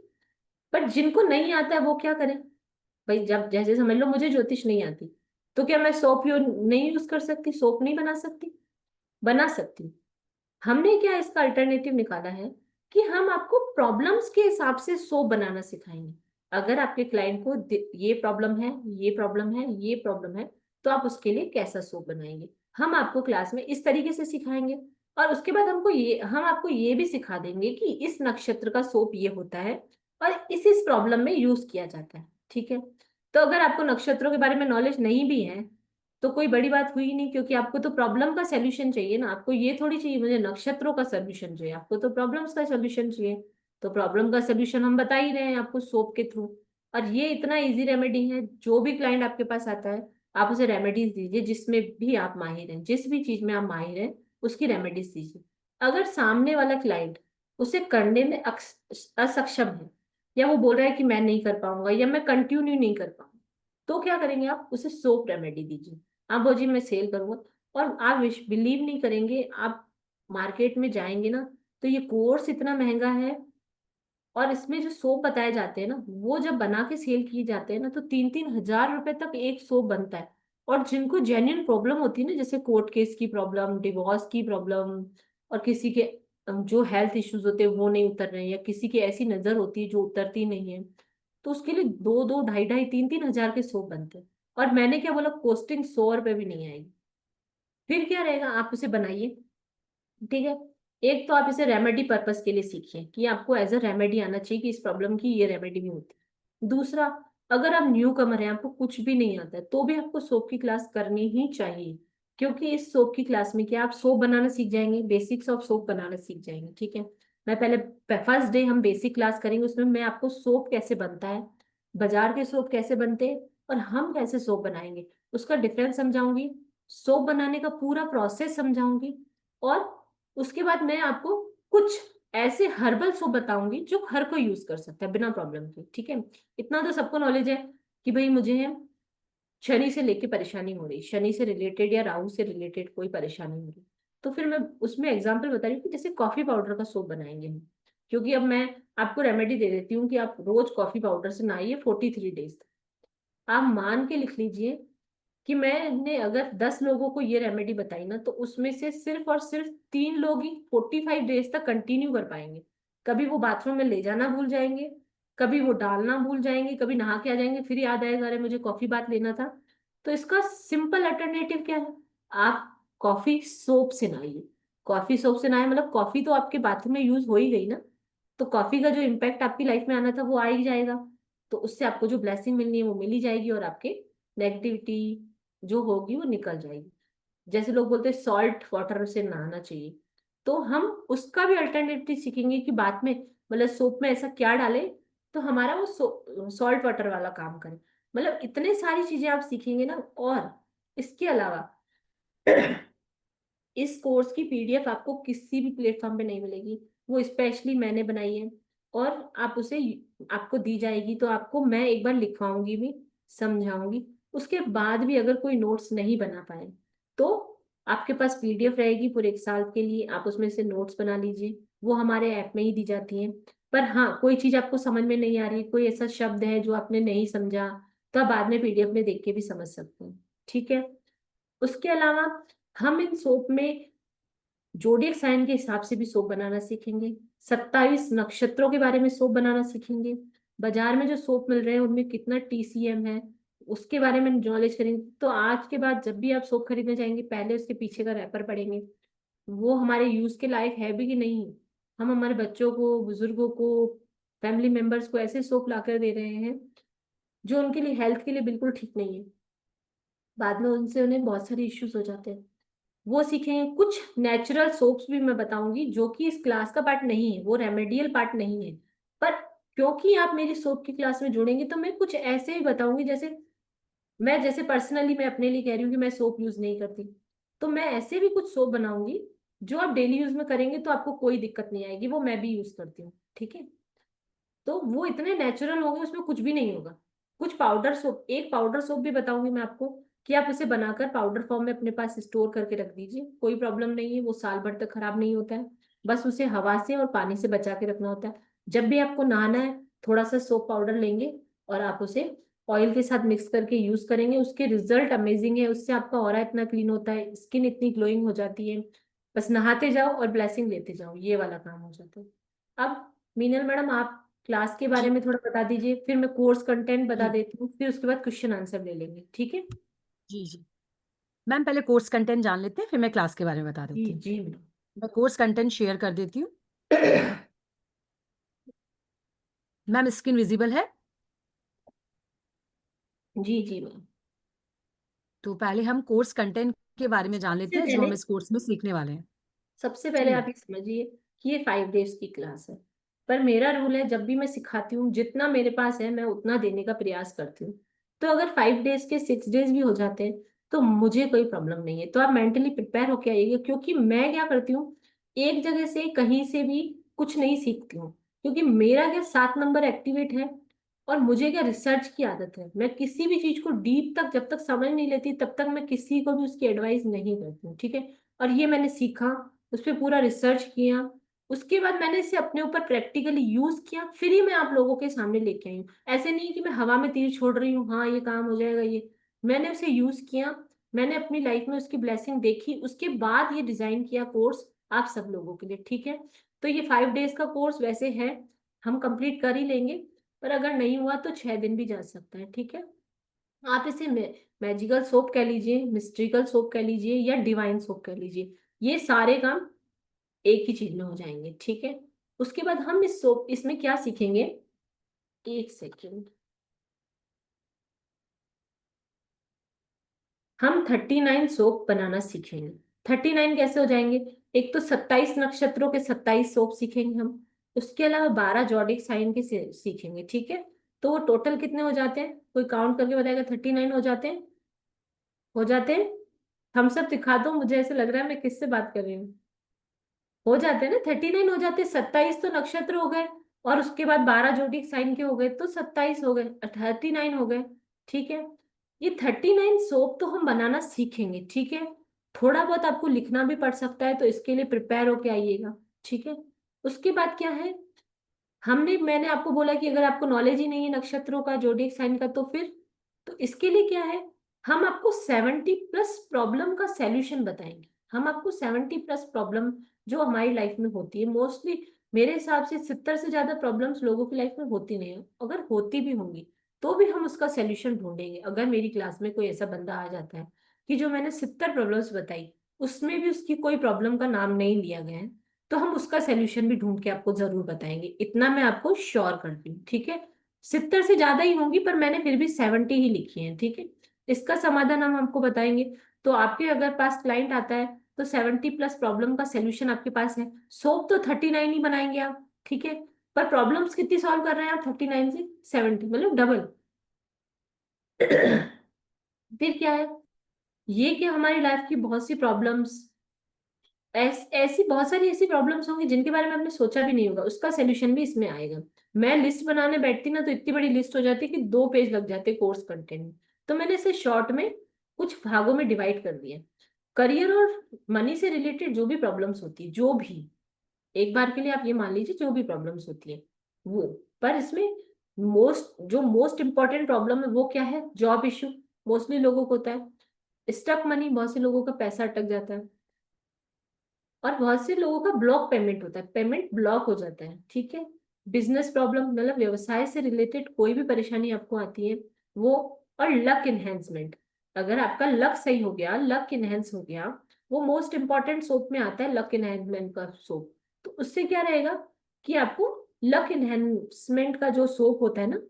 बट जिनको नहीं आता है वो क्या करें? भाई जब जैसे समझ लो मुझे ज्योतिष नहीं आती, तो क्या मैं सोप नहीं यूज कर सकती, सोप नहीं बना सकती? बना सकती। हमने क्या इसका अल्टरनेटिव निकाला है कि हम आपको प्रॉब्लम्स के हिसाब से सोप बनाना सिखाएंगे। अगर आपके क्लाइंट को ये प्रॉब्लम है, ये प्रॉब्लम है, ये प्रॉब्लम है, तो आप उसके लिए कैसा सोप बनाएंगे, हम आपको क्लास में इस तरीके से सिखाएंगे। और उसके बाद हम आपको ये भी सिखा देंगे कि इस नक्षत्र का सोप ये होता है और इस प्रॉब्लम में यूज किया जाता है, ठीक है। तो अगर आपको नक्षत्रों के बारे में नॉलेज नहीं भी है तो कोई बड़ी बात हुई नहीं, क्योंकि आपको तो प्रॉब्लम का सलूशन चाहिए ना। आपको ये थोड़ी चाहिए मुझे नक्षत्रों का सलूशन चाहिए, आपको तो प्रॉब्लम्स का सलूशन चाहिए। तो प्रॉब्लम का सलूशन हम बता ही रहे हैं आपको सोप के थ्रू। और ये इतना इजी रेमेडी है, जो भी क्लाइंट आपके पास आता है आप उसे रेमेडीज दीजिए, जिसमें भी आप माहिर हैं, जिस भी चीज में आप माहिर हैं उसकी रेमेडीज दीजिए। अगर सामने वाला क्लाइंट उसे करने में असक्षम है, या वो बोल रहा है कि मैं नहीं कर पाऊंगा या मैं कंटिन्यू नहीं कर पाऊंगा, तो क्या करेंगे आप उसे सोप रेमेडी दीजिए। आप वो जी मैं सेल करूंगा। और आप बिलीव नहीं करेंगे, आप मार्केट में जाएंगे ना तो ये कोर्स इतना महंगा है, और इसमें जो सोप बताए जाते हैं ना वो जब बना के सेल किए जाते हैं ना तो 3-3 हजार रुपए तक एक सोप बनता है। और जिनको जेन्युइन प्रॉब्लम होती है ना, जैसे कोर्ट केस की प्रॉब्लम, डिवोर्स की प्रॉब्लम, और किसी के जो हेल्थ इश्यूज होते हैं वो नहीं उतर रहे हैं, या किसी की ऐसी नजर होती है जो उतरती नहीं है, तो उसके लिए 2-2, 2.5-2.5, 3-3 हजार के सोप बनते हैं। और मैंने क्या बोला, कॉस्टिंग 100 रुपए भी नहीं आएगी। फिर क्या रहेगा, आप उसे बनाइए, ठीक है। एक तो आप इसे रेमेडी पर्पस के लिए सीखिए कि आपको एज अ रेमेडी आना चाहिए कि इस प्रॉब्लम की ये रेमेडी भी होती है। दूसरा, अगर आप न्यू कमर हैं, आपको कुछ भी नहीं आता है, तो भी आपको सोप की क्लास करनी ही चाहिए। क्योंकि इस सोप की क्लास में क्या आप सोप बनाना सीख जाएंगे, बेसिक्स ऑफ सोप बनाना सीख जाएंगे, ठीक है। मैं पहले फर्स्ट डे हम बेसिक क्लास करेंगे, उसमें मैं आपको सोप कैसे बनता है, बाजार के सोप कैसे बनते हैं, और हम कैसे सोप बनाएंगे उसका डिफरेंस समझाऊंगी। सोप बनाने का पूरा प्रोसेस समझाऊंगी। और उसके बाद मैं आपको कुछ ऐसे हर्बल सोप बताऊंगी जो हर कोई यूज कर सकता है बिना प्रॉब्लम के, ठीक है। इतना तो सबको नॉलेज है कि भाई मुझे शनि से लेके परेशानी हो रही, शनि से रिलेटेड या राहु से रिलेटेड कोई परेशानी हो रही, तो फिर मैं उसमें एग्जांपल बता रही हूँ कि जैसे कॉफी पाउडर का सोप बनाएंगे हम। क्योंकि अब मैं आपको रेमेडी दे देती हूँ कि आप रोज कॉफी पाउडर से नहाइए 43 डेज तक। आप मान के लिख लीजिए कि मैंने अगर 10 लोगों को ये रेमेडी बताई ना, तो उसमें से सिर्फ और सिर्फ 3 लोग ही 45 डेज तक कंटिन्यू कर पाएंगे। कभी वो बाथरूम में ले जाना भूल जाएंगे, कभी वो डालना भूल जाएंगे, कभी नहा के आ जाएंगे, फिर याद आएगा अरे मुझे कॉफी बात लेना था। तो इसका सिंपल अल्टरनेटिव क्या है, आप कॉफी सोप से नहाइए। कॉफी सोप से नहाए मतलब कॉफी तो आपके बाथरूम में यूज हो ही गई ना, तो कॉफी का जो इम्पैक्ट आपकी लाइफ में आना था वो आ ही जाएगा। तो उससे आपको जो ब्लेसिंग मिलनी है वो मिल ही जाएगी, और आपके नेगेटिविटी जो होगी वो निकल जाएगी। जैसे लोग बोलते हैं सॉल्ट वाटर से नहाना चाहिए, तो हम उसका भी अल्टरनेटिव सीखेंगे कि बाद में मतलब सोप में ऐसा क्या डालें तो हमारा वो सॉल्ट वाटर वाला काम करे। मतलब इतने सारी चीजें आप सीखेंगे ना। और इसके अलावा इस कोर्स की PDF आपको किसी भी प्लेटफॉर्म पे नहीं मिलेगी, वो स्पेशली मैंने बनाई है। और आप उसे आपको दी जाएगी तो आपको मैं एक बार लिखवाऊंगी भी, समझाऊंगी। उसके बाद भी अगर कोई नोट्स नहीं बना पाए तो आपके पास पीडीएफ रहेगी पूरे 1 साल के लिए, आप उसमें से नोट्स बना लीजिए, वो हमारे ऐप में ही दी जाती हैं। पर हाँ, कोई चीज आपको समझ में नहीं आ रही, कोई ऐसा शब्द है जो आपने नहीं समझा, तो आप बाद में पीडीएफ में देख के भी समझ सकते हैं, ठीक है। उसके अलावा हम इन सोप में जोडियक साइन के हिसाब से भी सोप बनाना सीखेंगे, 27 नक्षत्रों के बारे में सोप बनाना सीखेंगे, बाजार में जो सोप मिल रहे हैं उनमें कितना टीसीएम है उसके बारे में नॉलेज करेंगे। तो आज के बाद जब भी आप सोप खरीदने जाएंगे, पहले उसके पीछे का रैपर पढ़ेंगे, वो हमारे यूज के लायक है भी कि नहीं। हम हमारे बच्चों को, बुजुर्गों को, फैमिली मेंबर्स को ऐसे सोप लाकर दे रहे हैं जो उनके लिए, हेल्थ के लिए बिल्कुल ठीक नहीं है, बाद में उनसे उन्हें बहुत सारे इश्यूज हो जाते हैं। वो सीखेंगे। कुछ नेचुरल सोप्स भी मैं बताऊंगी जो कि इस क्लास का पार्ट नहीं है, वो रेमेडियल पार्ट नहीं है, पर क्योंकि आप मेरी सोप की क्लास में जुड़ेंगे तो मैं कुछ ऐसे ही बताऊंगी, जैसे मैं, जैसे पर्सनली मैं अपने लिए कह रही हूँ कि मैं सोप यूज नहीं करती, तो मैं ऐसे भी कुछ सोप बनाऊंगी जो आप डेली यूज में करेंगे तो आपको कोई दिक्कत नहीं आएगी, वो मैं भी यूज करती हूँ, ठीक है। तो वो इतने नेचुरल होंगे, उसमें कुछ भी नहीं होगा। कुछ पाउडर सोप, एक पाउडर सोप भी बताऊंगी मैं आपको कि आप उसे बनाकर पाउडर फॉर्म में अपने पास स्टोर करके रख दीजिए, कोई प्रॉब्लम नहीं है, वो साल भर तक खराब नहीं होता है। बस उसे हवा से और पानी से बचा के रखना होता है। जब भी आपको नहाना है, थोड़ा सा सोप पाउडर लेंगे और आप उसे ऑयल के साथ मिक्स करके यूज करेंगे, उसके रिजल्ट अमेजिंग है, उससे आपका ऑरा इतना क्लीन होता है, स्किन इतनी ग्लोइंग हो जाती है। बस नहाते जाओ और ब्लेसिंग लेते जाओ, ये वाला काम हो जाता है। अब मीनल मैडम, आप क्लास के बारे जी में थोड़ा बता दीजिए, फिर मैं कोर्स कंटेंट बता जी देती हूँ, फिर उसके बाद क्वेश्चन आंसर ले लेंगे, ठीक है। जी जी। मैम पहले कोर्स कंटेंट जान लेते हैं, फिर मैं क्लास के बारे में बता जी देती हूँ। जी मैं कोर्स कंटेंट शेयर कर देती हूँ। मैम। मैम स्क्रीन विजिबल है? जी जी मैम। तो पहले हम कोर्स कंटेंट के बारे में जान लेते सबसे हैं जो पहले हम इस कोर्स में सीखने वाले हैं। सबसे जी पहले आप मैम। ये समझिए कि ये 5 डेज की क्लास है, पर मेरा रूल है, जब भी मैं सिखाती हूँ जितना मेरे पास है मैं उतना देने का प्रयास करती हूँ। तो अगर 5 डेज के 6 डेज भी हो जाते हैं तो मुझे कोई प्रॉब्लम नहीं है, तो आप मेंटली प्रिपेयर होके आइएगा, क्योंकि मैं क्या करती हूँ, एक जगह से कहीं से भी कुछ नहीं सीखती हूँ, क्योंकि मेरा क्या 7 नंबर एक्टिवेट है, और मुझे क्या रिसर्च की आदत है। मैं किसी भी चीज को डीप तक जब तक समझ नहीं लेती तब तक मैं किसी को भी उसकी एडवाइस नहीं करती हूँ, ठीक है। और ये मैंने सीखा, उस पर पूरा रिसर्च किया, उसके बाद मैंने इसे अपने ऊपर प्रैक्टिकली यूज किया, फिर ही मैं आप लोगों के सामने लेके आई हूँ। ऐसे नहीं कि मैं हवा में तीर छोड़ रही हूँ, हाँ ये काम हो जाएगा, ये मैंने उसे यूज किया, मैंने अपनी लाइफ में उसकी ब्लेसिंग देखी, उसके बाद ये डिजाइन किया कोर्स आप सब लोगों के लिए, ठीक है। तो ये 5 डेज का कोर्स वैसे है, हम कंप्लीट कर ही लेंगे, पर अगर नहीं हुआ तो 6 दिन भी जा सकता है, ठीक है। आप इसे मैजिकल सोप कह लीजिए, मिस्ट्रिकल सोप कह लीजिए, या डिवाइन सोप कह लीजिए, ये सारे काम एक ही चीज में हो जाएंगे, ठीक है। उसके बाद हम इस सोप, इसमें क्या सीखेंगे, एक सेकेंड, हम 39 सोप बनाना सीखेंगे। 39 कैसे हो जाएंगे, एक तो 27 नक्षत्रों के 27 सोप सीखेंगे हम, उसके अलावा 12 जॉडिक साइन के सीखेंगे, ठीक है। तो वो टोटल कितने हो जाते हैं, कोई काउंट करके बताएगा, 39 हो जाते हैं, हो जाते हैं। हम सब दिखा दो, मुझे ऐसे लग रहा है मैं किससे बात कर रही हूँ। हो जाते हैं ना, 39 हो जाते हैं, 27 तो नक्षत्र हो गए, और उसके बाद 12 जोड़ी साइन के हो गए, तो 27 हो गए, 39 हो गए, ठीक है। ये 39 सोप तो हम बनाना सीखेंगे, ठीक है। थोड़ा बहुत आपको लिखना भी पड़ सकता है, तो इसके लिए प्रिपेयर होके आइएगा, ठीक है। उसके बाद क्या है, मैंने आपको बोला कि अगर आपको नॉलेज ही नहीं है नक्षत्रों का, जोडिक साइन का, तो फिर, तो इसके लिए क्या है, हम आपको 70+ प्रॉब्लम का सैल्यूशन बताएंगे। हम आपको 70+ प्रॉब्लम जो हमारी लाइफ में होती है, मोस्टली मेरे हिसाब से 70 से ज्यादा प्रॉब्लम्स लोगों की लाइफ में होती नहीं है, अगर होती भी होंगी तो भी हम उसका सैल्यूशन ढूंढेंगे। अगर मेरी क्लास में कोई ऐसा बंदा आ जाता है कि जो मैंने 70 प्रॉब्लम्स बताई, उसमें भी उसकी कोई प्रॉब्लम का नाम नहीं लिया गया है, तो हम उसका सैल्यूशन भी ढूंढ के आपको जरूर बताएंगे, इतना मैं आपको श्योर करती हूँ, ठीक है। 70 से ज्यादा ही होंगी, पर मैंने फिर भी 70 ही लिखी है, ठीक है। इसका समाधान हम आपको बताएंगे। तो आपके अगर पास क्लाइंट आता है तो 70+ प्रॉब्लम का सॉल्यूशन आपके पास है, सोप तो 39 ही बनाएंगे आप, ठीक है। पर प्रॉब्लम्स कितनी सॉल्व कर रहे हैं आप, 39 से 70, मतलब डबल। फिर क्या है, ये कि हमारी लाइफ की बहुत सी प्रॉब्लम्स, ऐसी बहुत सारी ऐसी प्रॉब्लम्स होंगी जिनके बारे में आपने सोचा भी नहीं होगा, उसका सोल्यूशन भी इसमें आएगा। मैं लिस्ट बनाने बैठती ना तो इतनी बड़ी लिस्ट हो जाती कि 2 पेज लग जाते कोर्स कंटेंट में, तो मैंने इसे शॉर्ट में कुछ भागों में डिवाइड कर दिया। करियर और मनी से रिलेटेड जो भी प्रॉब्लम्स होती है, जो भी, एक बार के लिए आप ये मान लीजिए जो भी प्रॉब्लम्स होती है वो, पर इसमें मोस्ट इंपॉर्टेंट प्रॉब्लम है वो क्या है? Job issue. मोस्टली लोगों को होता है। स्टक मनी, बहुत से लोगों का पैसा अटक जाता है। और बहुत से लोगों का ब्लॉक पेमेंट होता है, पेमेंट ब्लॉक हो जाता है, ठीक है। बिजनेस प्रॉब्लम, मतलब व्यवसाय से रिलेटेड कोई भी परेशानी आपको आती है वो। और लक इनहेंसमेंट, अगर आपका लक सही हो गया, लक इनहेंस हो गया, वो मोस्ट इंपॉर्टेंट सोप में आता है, लक इनहेंसमेंट का सोप। तो उससे क्या रहेगा कि आपको लक इनहेंसमेंट का जो सोप होता है ना,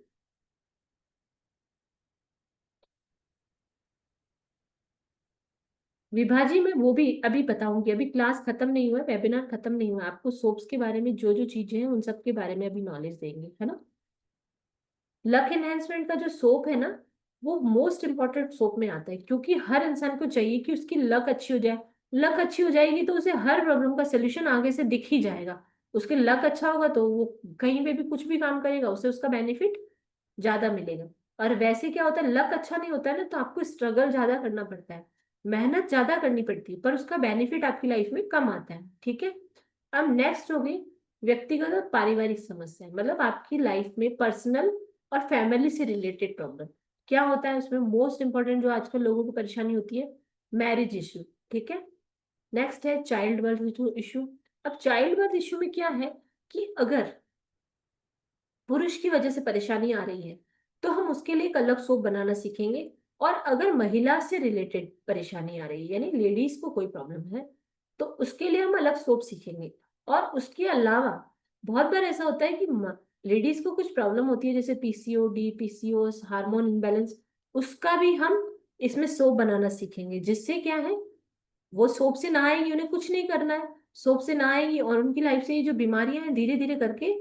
विभाजी में वो भी अभी बताऊंगी। अभी क्लास खत्म नहीं हुआ है, वेबिनार खत्म नहीं हुआ है। आपको सोप्स के बारे में जो जो चीजें हैं उन सब के बारे में अभी नॉलेज देंगे, है ना। लक एनहेंसमेंट का जो सोप है ना, वो मोस्ट इंपॉर्टेंट सोप में आता है, क्योंकि हर इंसान को चाहिए कि उसकी लक अच्छी हो जाए। लक अच्छी हो जाएगी तो उसे हर प्रॉब्लम का सोल्यूशन आगे से दिख ही जाएगा। उसके लक अच्छा होगा तो वो कहीं पे भी कुछ भी काम करेगा, उसे उसका बेनिफिट ज्यादा मिलेगा। और वैसे क्या होता है, लक अच्छा नहीं होता है ना, तो आपको स्ट्रगल ज्यादा करना पड़ता है, मेहनत ज्यादा करनी पड़ती है, पर उसका बेनिफिट आपकी लाइफ में कम आता है, ठीक है। अब नेक्स्ट हो गई व्यक्तिगत और पारिवारिक समस्या, मतलब आपकी लाइफ में पर्सनल और फैमिली से रिलेटेड प्रॉब्लम। क्या होता है उसमें? मोस्ट इंपॉर्टेंट जो आजकल लोगों को परेशानी होती है, मैरिज इशू, ठीक है। नेक्स्ट है चाइल्ड बर्थ इशू। अब चाइल्ड बर्थ इशू में क्या है कि अगर पुरुष की वजह से परेशानी आ रही है तो हम उसके लिए एक अलग सोप बनाना सीखेंगे। और अगर महिला से रिलेटेड परेशानी आ रही है, यानी लेडीज को कोई प्रॉब्लम है, तो उसके लिए हम अलग सोप सीखेंगे। और उसके अलावा बहुत बार ऐसा होता है कि लेडीज को कुछ प्रॉब्लम होती है, जैसे पीसीओडी, पीसीओएस, हार्मोन इम्बैलेंस, उसका भी हम इसमें सोप बनाना सीखेंगे। जिससे क्या है, वो सोप से नहाएंगी, उन्हें कुछ नहीं करना है, सोप से नहाएंगी और उनकी लाइफ से ये जो बीमारियां हैं धीरे धीरे करके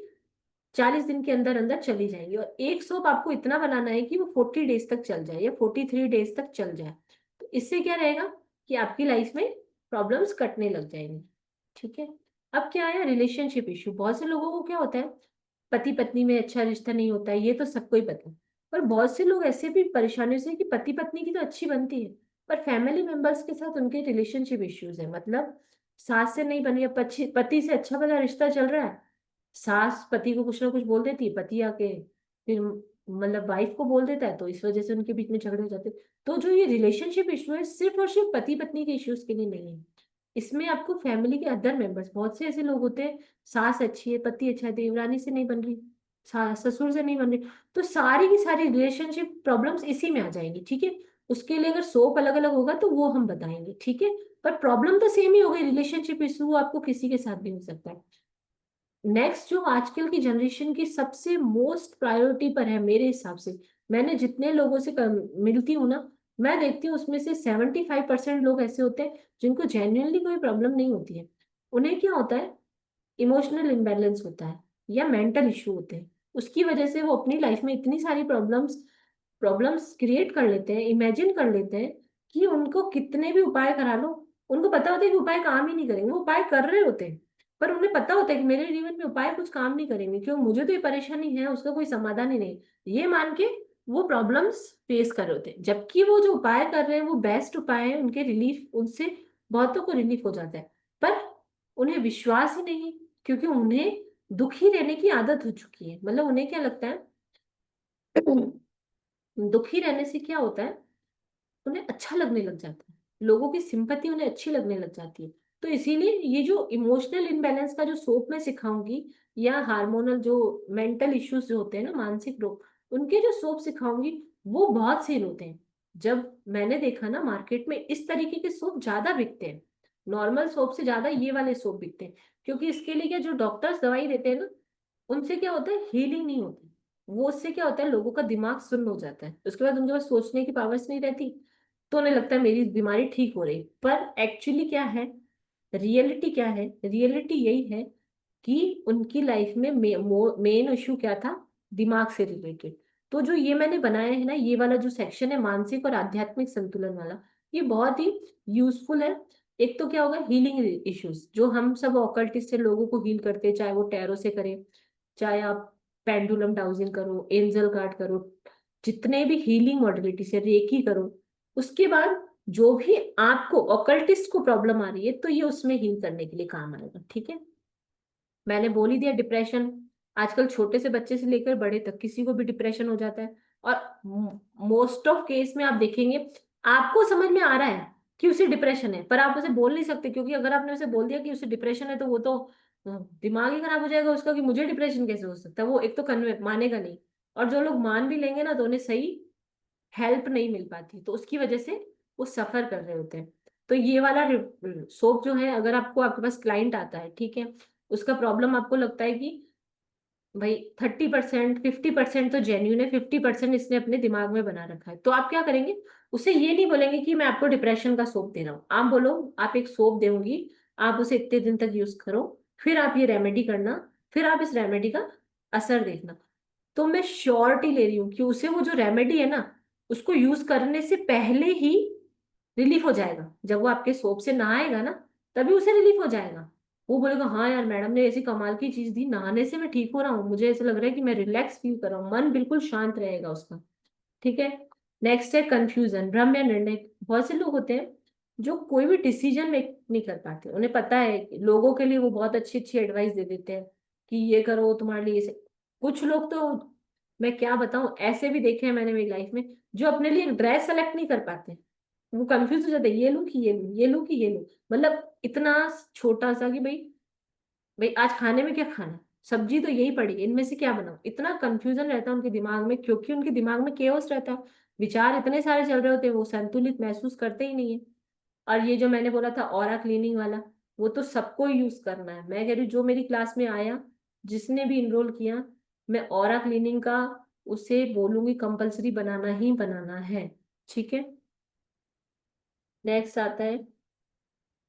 40 दिन के अंदर अंदर चली जाएंगी। और एक सोप आपको इतना बनाना है कि वो 40 डेज तक चल जाए या 43 डेज तक चल जाए। तो इससे क्या रहेगा कि आपकी लाइफ में प्रॉब्लम्स कटने लग जाएंगी, ठीक है। अब क्या है, रिलेशनशिप इशू। बहुत से लोगों को क्या होता है, पति पत्नी में अच्छा रिश्ता नहीं होता है, ये तो सबको ही पता है। पर बहुत से लोग ऐसे भी परेशानियों से कि पति पत्नी की तो अच्छी बनती है, पर फैमिली मेंबर्स के साथ उनके रिलेशनशिप इश्यूज है। मतलब सास से नहीं बनी है, पति पति से अच्छा भला रिश्ता चल रहा है, सास पति को कुछ ना कुछ बोल देती है, पति आके फिर मतलब वाइफ को बोल देता है, तो इस वजह से उनके बीच में झगड़े हो जाते हैं। तो जो ये रिलेशनशिप इशू है, सिर्फ और सिर्फ पति पत्नी के इश्यूज के लिए नहीं है। इसमें आपको फैमिली के अदर मेंबर्स, बहुत से ऐसे लोग होते हैं, सास अच्छी है, पति अच्छा है, देवरानी से नहीं बन रही, ससुर से नहीं बन रही, तो सारी की सारी रिलेशनशिप प्रॉब्लम्स इसी में आ जाएंगी, ठीक है। उसके लिए अगर सोप अलग अलग होगा तो वो हम बताएंगे, ठीक है। पर प्रॉब्लम तो सेम ही हो गई, रिलेशनशिप इशू आपको किसी के साथ भी हो सकता है। नेक्स्ट जो आजकल की जनरेशन की सबसे मोस्ट प्रायोरिटी पर है मेरे हिसाब से, मैंने जितने लोगों से मिलती हूँ ना, मैं देखती हूँ उसमें से 75% लोग ऐसे होते हैं जिनको जेन्युइनली कोई प्रॉब्लम नहीं होती है। उन्हें क्या होता है, इमोशनल इम्बैलेंस होता है या मेंटल इशू होते हैं। उसकी वजह से वो अपनी लाइफ में इतनी सारी प्रॉब्लम्स प्रॉब्लम्स क्रिएट कर लेते हैं, इमेजिन कर लेते हैं कि उनको कितने भी उपाय करा लो, उनको पता होता है कि उपाय काम ही नहीं करेंगे। वो उपाय कर रहे होते हैं, पर उन्हें पता होता है कि मेरे जीवन में उपाय कुछ काम नहीं करेंगे, क्यों, मुझे तो ये परेशानी है, उसका कोई समाधान ही नहीं, ये मान के वो प्रॉब्लम्स फेस कर रहे होते हैं। जबकि वो जो उपाय कर रहे हैं वो बेस्ट उपाय है, उनके रिलीफ, उनसे बहुतों को रिलीफ हो जाता है। पर उन्हें विश्वास ही नहीं है, क्योंकि उन्हें दुखी रहने की आदत हो चुकी है। मतलब उन्हें क्या लगता है, दुखी रहने से क्या होता है, उन्हें अच्छा लगने लग जाता है, लोगों की सिंपैथी उन्हें अच्छी लगने लग जाती है। तो इसीलिए ये जो इमोशनल इम्बैलेंस का जो सोप मैं सिखाऊंगी, या हार्मोनल जो मेंटल इश्यूज जो होते हैं ना, मानसिक रोग, उनके जो सोप सिखाऊंगी वो बहुत सेल होते हैं। जब मैंने देखा ना, मार्केट में इस तरीके के सोप ज्यादा बिकते हैं, नॉर्मल सोप से ज्यादा ये वाले सोप बिकते हैं। क्योंकि इसके लिए क्या, जो डॉक्टर्स दवाई देते हैं ना, उनसे क्या होता है, हीलिंग नहीं होती। वो उससे क्या होता है, लोगों का दिमाग सुन्न हो जाता है, उसके बाद उनके पास सोचने की पावर्स नहीं रहती, तो उन्हें लगता है मेरी बीमारी ठीक हो रही। पर एक्चुअली क्या है, रियलिटी क्या है, रियलिटी यही है कि उनकी लाइफ में मेन इशू क्या था, दिमाग से रिलेटेड। तो जो ये मैंने बनाया है ना, ये वाला जो सेक्शन है मानसिक और आध्यात्मिक संतुलन वाला, ये बहुत ही यूजफुल है। एक तो क्या होगा, हीलिंग इश्यूज, जो हम सब ऑकल्टिस्ट से लोगों को हील करते हैं, चाहे वो टैरो से करें, चाहे आप पेंडुलम डाउजिंग करो, एंजल कार्ड करो, जितने भी हीलिंग मॉडलिटी से रेकी करो। उसके बाद जो भी आपको ऑकल्टिस्ट को प्रॉब्लम आ रही है तो ये उसमें हील करने के लिए काम आएगा, ठीक है। मैंने बोल ही दिया, डिप्रेशन आजकल छोटे से बच्चे से लेकर बड़े तक किसी को भी डिप्रेशन हो जाता है। और मोस्ट ऑफ केस में आप देखेंगे, आपको समझ में आ रहा है कि उसे डिप्रेशन है, पर आप उसे बोल नहीं सकते, क्योंकि अगर आपने उसे बोल दिया कि उसे डिप्रेशन है तो वो तो दिमाग ही खराब हो जाएगा उसका कि मुझे डिप्रेशन कैसे हो सकता है। वो एक तो कन्वे मानेगा नहीं, और जो लोग मान भी लेंगे ना तो उन्हें सही हेल्प नहीं मिल पाती, तो उसकी वजह से वो सफर कर रहे होते हैं। तो ये वाला सोप जो है, अगर आपको आपके पास क्लाइंट आता है, ठीक है, उसका प्रॉब्लम आपको लगता है कि भाई 30% 50% तो जेन्यून है, 50% इसने अपने दिमाग में बना रखा है, तो आप क्या करेंगे, उसे ये नहीं बोलेंगे कि मैं आपको डिप्रेशन का सोप दे रहा हूँ। आप बोलो, आप एक सोप देंगी, आप उसे इतने दिन तक यूज करो, फिर आप ये रेमेडी करना, फिर आप इस रेमेडी का असर देखना। तो मैं श्योरिटी ले रही हूँ कि उसे वो जो रेमेडी है ना, उसको यूज करने से पहले ही रिलीफ हो जाएगा। जब वो आपके सोप से नहाएगा ना, तभी उसे रिलीफ हो जाएगा। वो बोलेगा हाँ यार, मैडम ने ऐसी कमाल की चीज दी, नहाने से मैं ठीक हो रहा हूँ, मुझे ऐसा लग रहा है कि मैं रिलैक्स फील कर रहा हूँ, मन बिल्कुल शांत रहेगा उसका, ठीक है। नेक्स्ट है कंफ्यूजन, भ्रम या निर्णय। बहुत से लोग होते हैं जो कोई भी डिसीजन मेक नहीं कर पाते। उन्हें पता है कि लोगों के लिए वो बहुत अच्छी अच्छी एडवाइस दे देते हैं कि ये करो तुम्हारे लिए कुछ लोग तो, मैं क्या बताऊं, ऐसे भी देखे हैं मैंने मेरी लाइफ में, जो अपने लिए ड्रेस सेलेक्ट नहीं कर पाते। वो कंफ्यूज हो जाते हैं, ये लूं कि ये लूं, ये लूं कि ये लूं। मतलब इतना छोटा सा कि भाई, भाई आज खाने में क्या खाना है, सब्जी तो यही पड़ी है, इनमें से क्या बनाऊं। इतना कंफ्यूजन रहता है उनके दिमाग में, क्योंकि उनके दिमाग में केओस रहता है, विचार इतने सारे चल रहे होते हैं, वो संतुलित महसूस करते ही नहीं है। और ये जो मैंने बोला था ऑरा क्लीनिंग वाला, वो तो सबको यूज करना है। मैं कह रही हूँ जो मेरी क्लास में आया, जिसने भी इनरोल किया, मैं ऑरा क्लीनिंग का उसे बोलूंगी कंपलसरी बनाना ही बनाना है, ठीक है। नेक्स्ट आता है,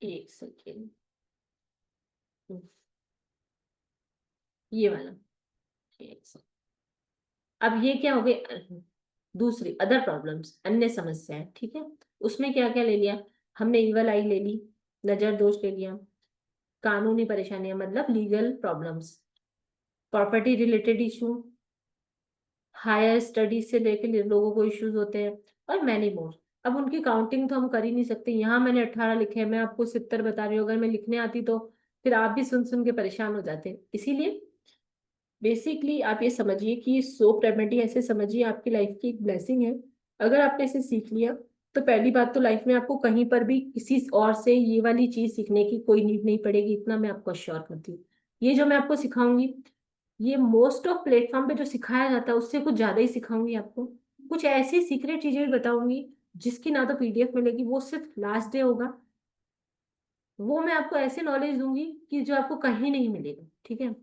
एक सेकेंड, ये वाला, एक सेकेंड। अब ये क्या हो गई, दूसरी अदर प्रॉब्लम्स, अन्य समस्याएं, ठीक है। उसमें क्या क्या ले लिया हमने, इवल आई ले ली, नजर दोष ले लिया, कानूनी परेशानियां मतलब legal problems, property related issue, higher studies से लेकर लोगों को इश्यूज होते हैं, और मैनी मोर। अब उनकी काउंटिंग तो हम कर ही नहीं सकते, यहाँ मैंने 18 लिखे हैं, मैं आपको 70 बता रही हूँ। अगर मैं लिखने आती तो फिर आप भी सुन सुन के परेशान हो जाते। इसीलिए बेसिकली आप ये समझिए कि सोप रेमेडी ऐसे समझिए आपकी लाइफ की एक ब्लेसिंग है। अगर आपने इसे सीख लिया तो पहली बात तो लाइफ में आपको कहीं पर भी किसी और से ये वाली चीज सीखने की कोई नीड नहीं पड़ेगी, इतना मैं आपको अश्योर करती हूँ। ये जो मैं आपको सिखाऊंगी, ये मोस्ट ऑफ प्लेटफॉर्म पे जो सिखाया जाता है उससे कुछ ज्यादा ही सिखाऊंगी आपको। कुछ ऐसी सीक्रेट चीजें भी बताऊंगी जिसकी ना तो पीडीएफ मिलेगी, वो सिर्फ लास्ट डे होगा। वो मैं आपको ऐसे नॉलेज दूंगी कि जो आपको कहीं नहीं मिलेगा, ठीक है।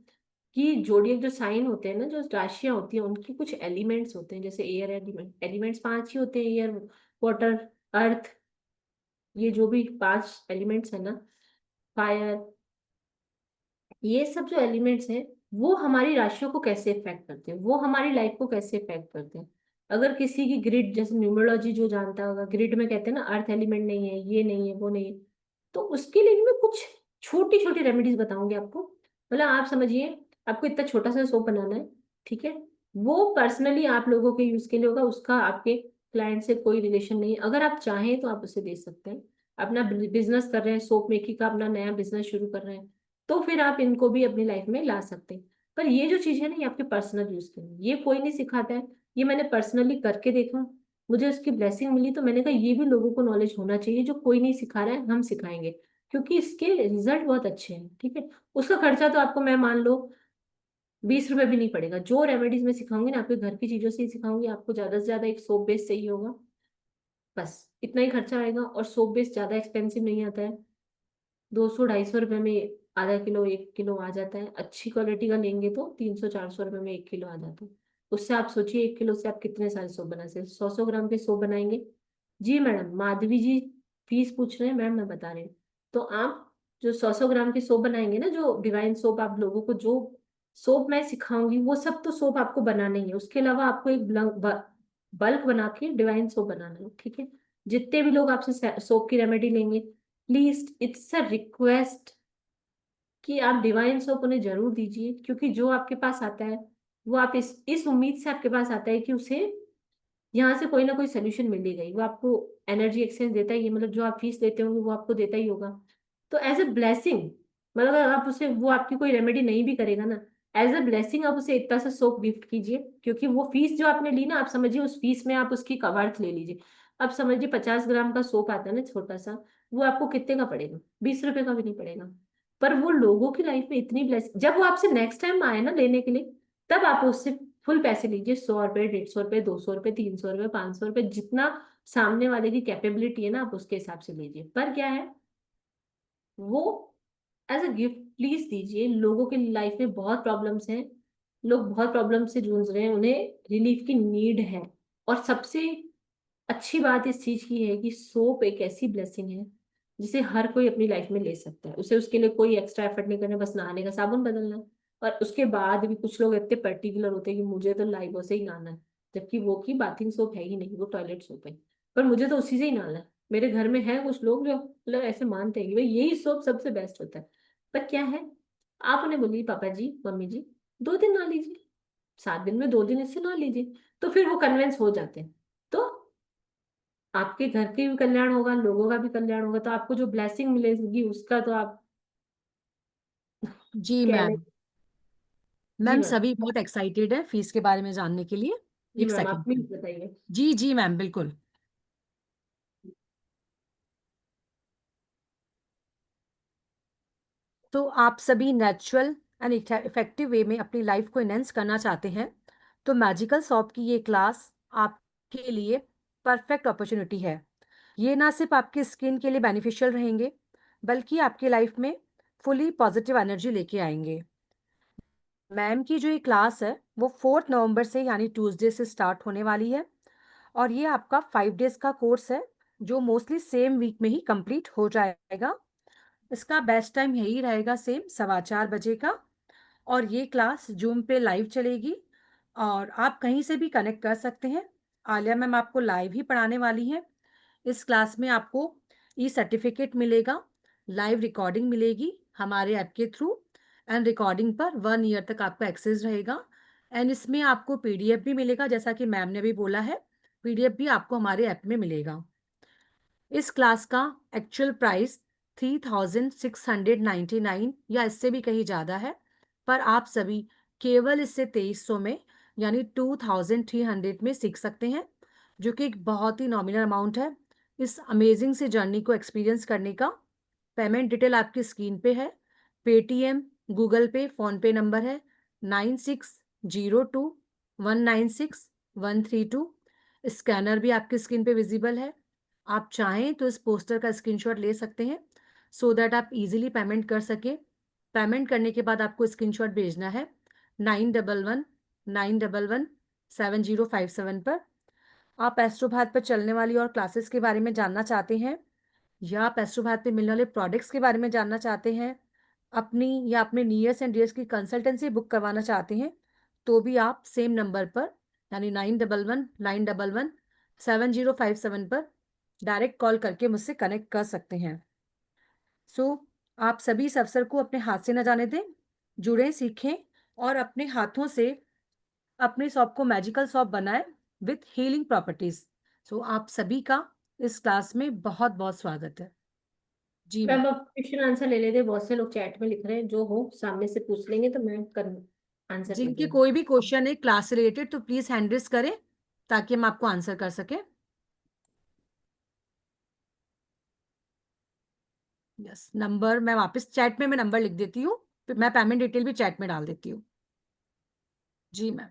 कि जोडियक जो साइन होते हैं ना, जो राशियां होती हैं, उनकी कुछ एलिमेंट्स होते हैं, जैसे एयर एलिमेंट, एलिमेंट्स 5 ही होते हैं, एयर, वाटर, अर्थ, ये जो भी 5 एलिमेंट्स है ना, फायर, ये सब जो एलिमेंट्स हैं, वो हमारी राशियों को कैसे इफेक्ट करते हैं, वो हमारी लाइफ को कैसे इफेक्ट करते हैं। अगर किसी की ग्रिड, जैसे न्यूमरोलॉजी जो जानता होगा, ग्रिड में कहते हैं ना अर्थ एलिमेंट नहीं है, ये नहीं है, वो नहीं है, तो उसके लिए भी मैं कुछ छोटी छोटी रेमेडीज बताऊंगी आपको। मतलब आप समझिए, आपको इतना छोटा सा सोप बनाना है, ठीक है। वो पर्सनली आप लोगों के यूज के लिए होगा, उसका आपके क्लाइंट से कोई रिलेशन नहीं है। अगर आप चाहें तो आप उसे दे सकते हैं। अपना बिजनेस कर रहे हैं, सोप मेकिंग का अपना नया बिजनेस शुरू कर रहे हैं, तो फिर आप इनको भी अपनी लाइफ में ला सकते हैं। पर ये जो चीज है ना, ये आपके पर्सनल यूज के लिए, ये कोई नहीं सिखाता है। ये मैंने पर्सनली करके देखा, मुझे उसकी ब्लेसिंग मिली, तो मैंने कहा ये भी लोगों को नॉलेज होना चाहिए, जो कोई नहीं सिखा रहा है हम सिखाएंगे, क्योंकि इसके रिजल्ट बहुत अच्छे हैं, ठीक है। उसका खर्चा तो आपको मैं मान लो 20 रुपए भी नहीं पड़ेगा। जो रेमेडीज मैं सिखाऊंगी ना, आपके घर की चीजों से ही सिखाऊंगी। आपको ज्यादा से ज्यादा एक सोप बेस चाहिए होगा, बस इतना ही खर्चा आएगा। और सोप बेस ज्यादा एक्सपेंसिव नहीं आता है, 200 250 रुपये में आधा किलो 1 किलो आ जाता है। अच्छी क्वालिटी का लेंगे तो 300 400 रुपये में 1 किलो आ जाता है। उससे आप सोचिए 1 किलो से आप कितने सारे सोप बना सकते हैं, 100 100 ग्राम के सोप बनाएंगे। जी मैडम, माधवी जी फीस पूछ रहे हैं, मैम मैं बता रही हूँ। तो आप जो 100 100 ग्राम के सोप बनाएंगे ना, जो डिवाइन सोप, आप लोगों को जो सोप मैं सिखाऊंगी वो सब तो सोप आपको बनाना ही है। उसके अलावा आपको एक बल्क बना के डिवाइन सोप बनाना है, ठीक है। जितने भी लोग आपसे सोप की रेमेडी लेंगे, प्लीज इट्स अ रिक्वेस्ट कि आप डिवाइन सोप उन्हें जरूर दीजिए, क्योंकि जो आपके पास आता है वो आप इस उम्मीद से आपके पास आता है कि उसे यहाँ से कोई ना कोई सोल्यूशन मिल ही गई, वो आपको एनर्जी एक्सचेंज देता ही है, मतलब जो आप फीस लेते होंगे वो आपको देता ही होगा। तो एज अ ब्लेसिंग, मतलब अगर आप उसे, वो आपकी कोई रेमेडी नहीं भी करेगा ना, एज अ ब्लेसिंग आप उसे इतना सा सोप गिफ्ट कीजिए, क्योंकि वो फीस जो आपने ली ना, आप समझिए उस फीस में आप उसकी वर्थ ले लीजिए। अब समझिए 50 ग्राम का सोप आता है ना छोटा सा, वो आपको कितने का पड़ेगा? 20 रुपए का भी नहीं पड़ेगा। पर वो लोगों की लाइफ में इतनी ब्लेस, जब वो आपसे नेक्स्ट टाइम आए ना लेने के लिए, तब आप उससे फुल पैसे लीजिए, 100 रुपए, 150 रुपए, 200 रुपए, 300 रुपए, 500 रुपए, जितना सामने वाले की कैपेबिलिटी है ना, आप उसके हिसाब से लीजिए। पर क्या है, वो एज अ गिफ्ट प्लीज दीजिए। लोगों के लाइफ में बहुत प्रॉब्लम्स हैं, लोग बहुत प्रॉब्लम से जूझ रहे हैं, उन्हें रिलीफ की नीड है। और सबसे अच्छी बात इस चीज की है कि सोप एक ऐसी ब्लेसिंग है जिसे हर कोई अपनी लाइफ में ले सकता है, उसे उसके लिए कोई एक्स्ट्रा एफर्ट नहीं करना, बस नहाने का साबुन बदलना है। और उसके बाद भी कुछ लोग इतने पर्टिकुलर होते हैं कि मुझे तो लाइबो से ही नहाना है, जबकि वो की बाथिंग सोप है ही नहीं, वो टॉयलेट सोप है, पर मुझे तो उसी से ही नहाना है। मेरे घर में है कुछ लोग जो मतलब ऐसे मानते हैं कि भाई यही सोप सबसे बेस्ट होता है। पर क्या है, आप उन्हें बोलिए पापा जी, मम्मी जी, 2 दिन नहा लीजिए, 7 दिन में 2 दिन इससे नहा लीजिए, तो फिर वो कन्विंस हो जाते हैं। तो आपके घर के भी कल्याण होगा, लोगों का भी कल्याण होगा, तो आपको जो ब्लेसिंग मिलेगी उसका तो आप जी कहने। मैम। जी मैम मैम। सभी बहुत एक्साइटेड है फीस के बारे में जानने के लिए। जी एक मैम, आप सेकंड। प्लीज बताइए। जी जी मैम, बिल्कुल। तो आप सभी नेचुरल एंड इफेक्टिव वे में अपनी लाइफ को एनहेंस करना चाहते हैं, तो मैजिकल शॉप की ये क्लास आपके लिए परफेक्ट अपॉर्चुनिटी है। ये ना सिर्फ आपकी स्किन के लिए बेनिफिशियल रहेंगे, बल्कि आपकी लाइफ में फुली पॉजिटिव एनर्जी लेके आएंगे। मैम की जो ये क्लास है वो 4 नवंबर से यानी ट्यूसडे से स्टार्ट होने वाली है, और ये आपका 5 डेज का कोर्स है जो मोस्टली सेम वीक में ही कंप्लीट हो जाएगा। इसका बेस्ट टाइम यही रहेगा, सेम 4:15 बजे का। और ये क्लास जूम पे लाइव चलेगी, और आप कहीं से भी कनेक्ट कर सकते हैं। आलिया मैम आपको लाइव ही पढ़ाने वाली हैं। इस क्लास में आपको ई सर्टिफिकेट मिलेगा, लाइव रिकॉर्डिंग मिलेगी हमारे ऐप के थ्रू, एंड रिकॉर्डिंग पर 1 ईयर तक आपका एक्सेस रहेगा। एंड इसमें आपको पीडीएफ भी मिलेगा, जैसा कि मैम ने भी बोला है, पीडीएफ भी आपको हमारे ऐप में मिलेगा। इस क्लास का एक्चुअल प्राइस 3699 या इससे भी कहीं ज़्यादा है, पर आप सभी केवल इससे 2300 में यानी 2300 में सीख सकते हैं, जो कि एक बहुत ही नॉमिनल अमाउंट है। इस अमेजिंग से जर्नी को एक्सपीरियंस करने का पेमेंट डिटेल आपकी स्क्रीन पे है। पेटीएम, गूगल पे, फोन पे नंबर है 9602196132। स्कैनर भी आपकी स्क्रीन पे विजिबल है। आप चाहें तो इस पोस्टर का स्क्रीनशॉट ले सकते हैं, सो दैट आप इजीली पेमेंट कर सकें। पेमेंट करने के बाद आपको स्क्रीनशॉट भेजना है 9119117057 पर। आप एस्ट्रोभात पर चलने वाली और क्लासेस के बारे में जानना चाहते हैं, या आप एस्ट्रोभात पे मिलने वाले प्रोडक्ट्स के बारे में जानना चाहते हैं, अपनी या अपने नियर्स एंड डियर्स की कंसल्टेंसी बुक करवाना चाहते हैं, तो भी आप सेम नंबर पर यानी 9119117057 पर डायरेक्ट कॉल करके मुझसे कनेक्ट कर सकते हैं। सो आप सभी इस अवसर को अपने हाथ से न जाने दें, जुड़ें, सीखें, और अपने हाथों से अपने शॉप को मैजिकल शॉप बनाएं विथ हीलिंग प्रॉपर्टीज। सो आप सभी का इस क्लास में बहुत बहुत स्वागत है। जी मैम। मैम आप क्वेश्चन आंसर ले लेते हैं, बहुत से लोग चैट में लिख रहे हैं, जो हो सामने से पूछ लेंगे तो मैं कर आंसर कर जिनके दूंगी। कोई भी क्वेश्चन है क्लास से रिलेटेड, तो प्लीज हैंड रेज करें ताकि हम आपको आंसर कर सकें। यस, नंबर मैं वापस चैट में मैं नंबर लिख देती हूँ, मैं पेमेंट डिटेल भी चैट में डाल देती हूँ। जी मैम।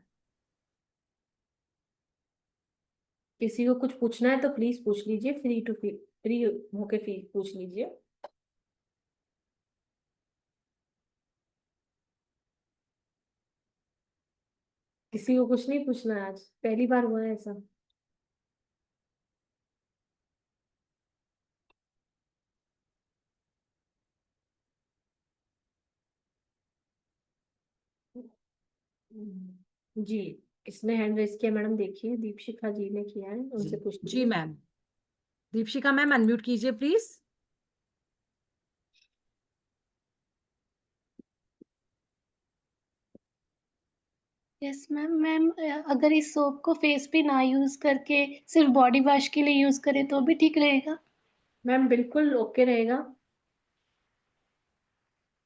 किसी को कुछ पूछना है तो प्लीज पूछ लीजिए, फ्री होके पूछ लीजिए। किसी को कुछ नहीं पूछना है, आज पहली बार हुआ है ऐसा। जी, किसने हैंड रेस किया मैडम? देखिए दीपशिखा जी ने किया है, जी उनसे पूछ जी लीजिए। मैम। दीपशिका मैम अनम्यूट कीजिए प्लीज। Yes ma'am. मैम अगर इस सोप को फेस पे ना यूज करके सिर्फ बॉडी वॉश के लिए यूज करें तो भी ठीक रहेगा? मैम बिल्कुल ओके रहेगा।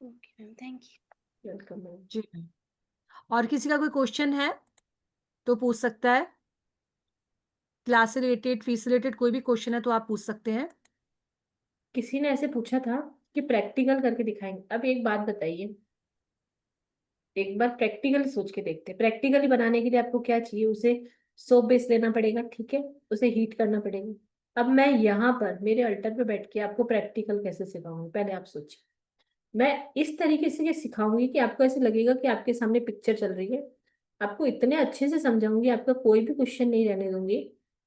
Okay ma'am, thank you. Welcome ma'am. जी मैम। और किसी का कोई क्वेश्चन है तो पूछ सकता है। क्लास से रिलेटेड, फीस से रिलेटेड कोई भी क्वेश्चन है तो आप पूछ सकते हैं। किसी ने ऐसे पूछा था कि प्रैक्टिकल करके दिखाएंगे। अब एक बात बताइए, एक बार प्रैक्टिकल सोच के देखते हैं। प्रैक्टिकली बनाने के लिए आपको क्या चाहिए? उसे सोप बेस लेना पड़ेगा, ठीक है, उसे हीट करना पड़ेगा। अब मैं यहाँ पर मेरे अल्टर पे बैठ के आपको प्रैक्टिकल कैसे सिखाऊंगी, पहले आप सोचिए। मैं इस तरीके से ये सिखाऊंगी कि आपको ऐसे लगेगा कि आपके सामने पिक्चर चल रही है। आपको इतने अच्छे से समझाऊंगी, आपका कोई भी क्वेश्चन नहीं रहने दूंगी।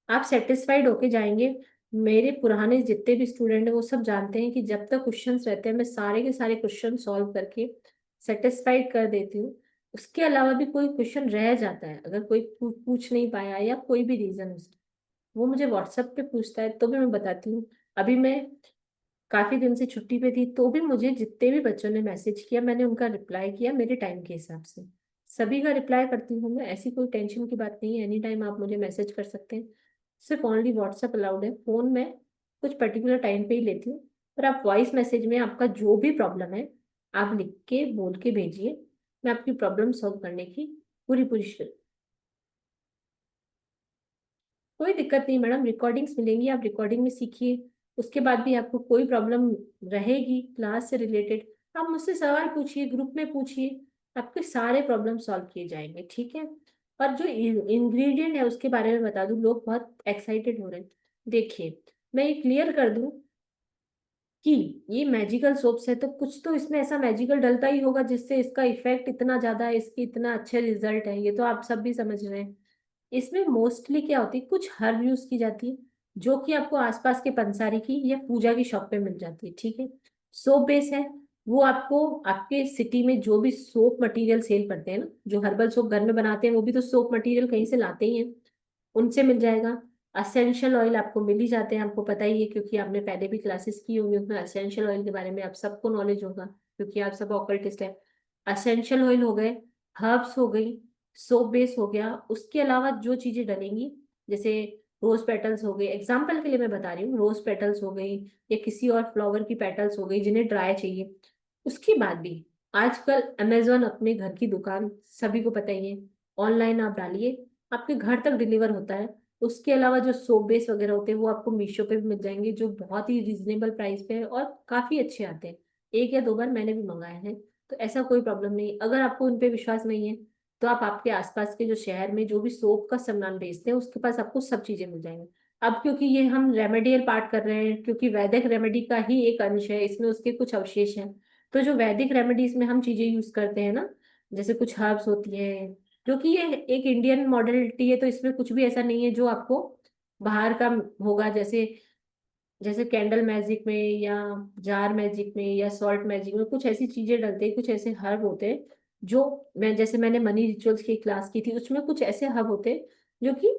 आप सेटिस्फाइड होके जाएंगे। मेरे पुराने जितने भी स्टूडेंट हैं वो सब जानते हैं कि जब तक क्वेश्चंस रहते हैं मैं सारे के सारे क्वेश्चन सॉल्व करके सेटिस्फाइड कर देती हूँ। उसके अलावा भी कोई क्वेश्चन रह जाता है, अगर कोई पूछ नहीं पाया या कोई भी रीजन हो, वो मुझे व्हाट्सएप पे पूछता है तो भी मैं बताती हूँ। अभी मैं काफी दिन से छुट्टी पे थी तो भी मुझे जितने भी बच्चों ने मैसेज किया मैंने उनका रिप्लाई किया मेरे टाइम के हिसाब से। सभी का रिप्लाई करती हूँ मैं, ऐसी कोई टेंशन की बात नहीं है। एनी टाइम आप मुझे मैसेज कर सकते हैं। सिर्फ ओनली व्हाट्सएप अलाउड है। फोन में कुछ पर्टिकुलर टाइम पे ही लेती हूँ। पर आप वॉइस मैसेज में आपका जो भी प्रॉब्लम है आप लिख के बोल के भेजिए। मैं आपकी प्रॉब्लम सॉल्व करने की पूरी पूरी कोई दिक्कत नहीं मैडम, रिकॉर्डिंग्स मिलेंगी, आप रिकॉर्डिंग में सीखिए। उसके बाद भी आपको कोई प्रॉब्लम रहेगी क्लास से रिलेटेड, आप मुझसे सवाल पूछिए, ग्रुप में पूछिए। आपके सारे प्रॉब्लम सॉल्व किए जाएंगे, ठीक है। और जो इंग्रेडिएंट है उसके बारे में बता दूं, लोग बहुत एक्साइटेड हो रहे हैं। देखिए, मैं ये क्लियर कर दूं कि ये मैजिकल सोप्स है तो कुछ तो इसमें ऐसा मैजिकल डलता ही होगा जिससे इसका इफेक्ट इतना ज्यादा है, इसके इतना अच्छे रिजल्ट है, ये तो आप सब भी समझ रहे हैं। इसमें मोस्टली क्या होती है, कुछ हर्ब यूज की जाती है जो कि आपको आसपास के पंसारी की या पूजा की शॉप पे मिल जाती है, ठीक है। सोप बेस है, वो आपको आपके सिटी में जो भी सोप मटेरियल सेल करते हैं ना, जो हर्बल सोप घर में बनाते हैं वो भी तो सोप मटेरियल कहीं से लाते ही हैं, उनसे मिल जाएगा। असेंशियल ऑयल आपको मिल ही जाते हैं, आपको पता ही है क्योंकि आपने पहले भी क्लासेस की होंगी, उसमें असेंशियल ऑयल के बारे में आप सबको नॉलेज होगा क्योंकि आप सब ऑकल्टिस्ट है। असेंशियल ऑयल हो गए, हर्ब्स हो गई, सोप बेस हो गया। उसके अलावा जो चीजें डलेंगी, जैसे रोज पेटल्स हो गए, एग्जाम्पल के लिए मैं बता रही हूँ, रोज पेटल्स हो गई या किसी और फ्लावर की पेटल्स हो गई जिन्हें ड्राई चाहिए। उसके बाद भी आजकल अमेजोन अपने घर की दुकान सभी को पता ही है, ऑनलाइन आप डालिए आपके घर तक डिलीवर होता है। उसके अलावा जो सोप बेस वगैरह होते हैं वो आपको मीशो पे भी मिल जाएंगे जो बहुत ही रिजनेबल प्राइस पे है और काफी अच्छे आते हैं। एक या दो बार मैंने भी मंगाए हैं, तो ऐसा कोई प्रॉब्लम नहीं। अगर आपको उन पे विश्वास नहीं है तो आप आपके आसपास के जो शहर में जो भी सोप का सामान बेचते हैं उसके पास आपको सब चीजें मिल जाएंगी। अब क्योंकि ये हम रेमेडियल पार्ट कर रहे हैं, क्योंकि वैदिक रेमेडी का ही एक अंश है, इसमें उसके कुछ अवशेष हैं। तो जो वैदिक रेमेडीज में हम चीजें यूज करते हैं ना, जैसे कुछ हर्ब्स होती हैं, जो कि ये एक इंडियन मॉडलिटी है, तो इसमें कुछ भी ऐसा नहीं है जो आपको बाहर का होगा। जैसे जैसे कैंडल मैजिक में या जार मैजिक में या सॉल्ट मैजिक में कुछ ऐसी चीजें डलते हैं, कुछ ऐसे हर्ब होते हैं जो जैसे मैंने मनी रिचुअल्स की क्लास की थी उसमें कुछ ऐसे हर्ब होते हैं जो कि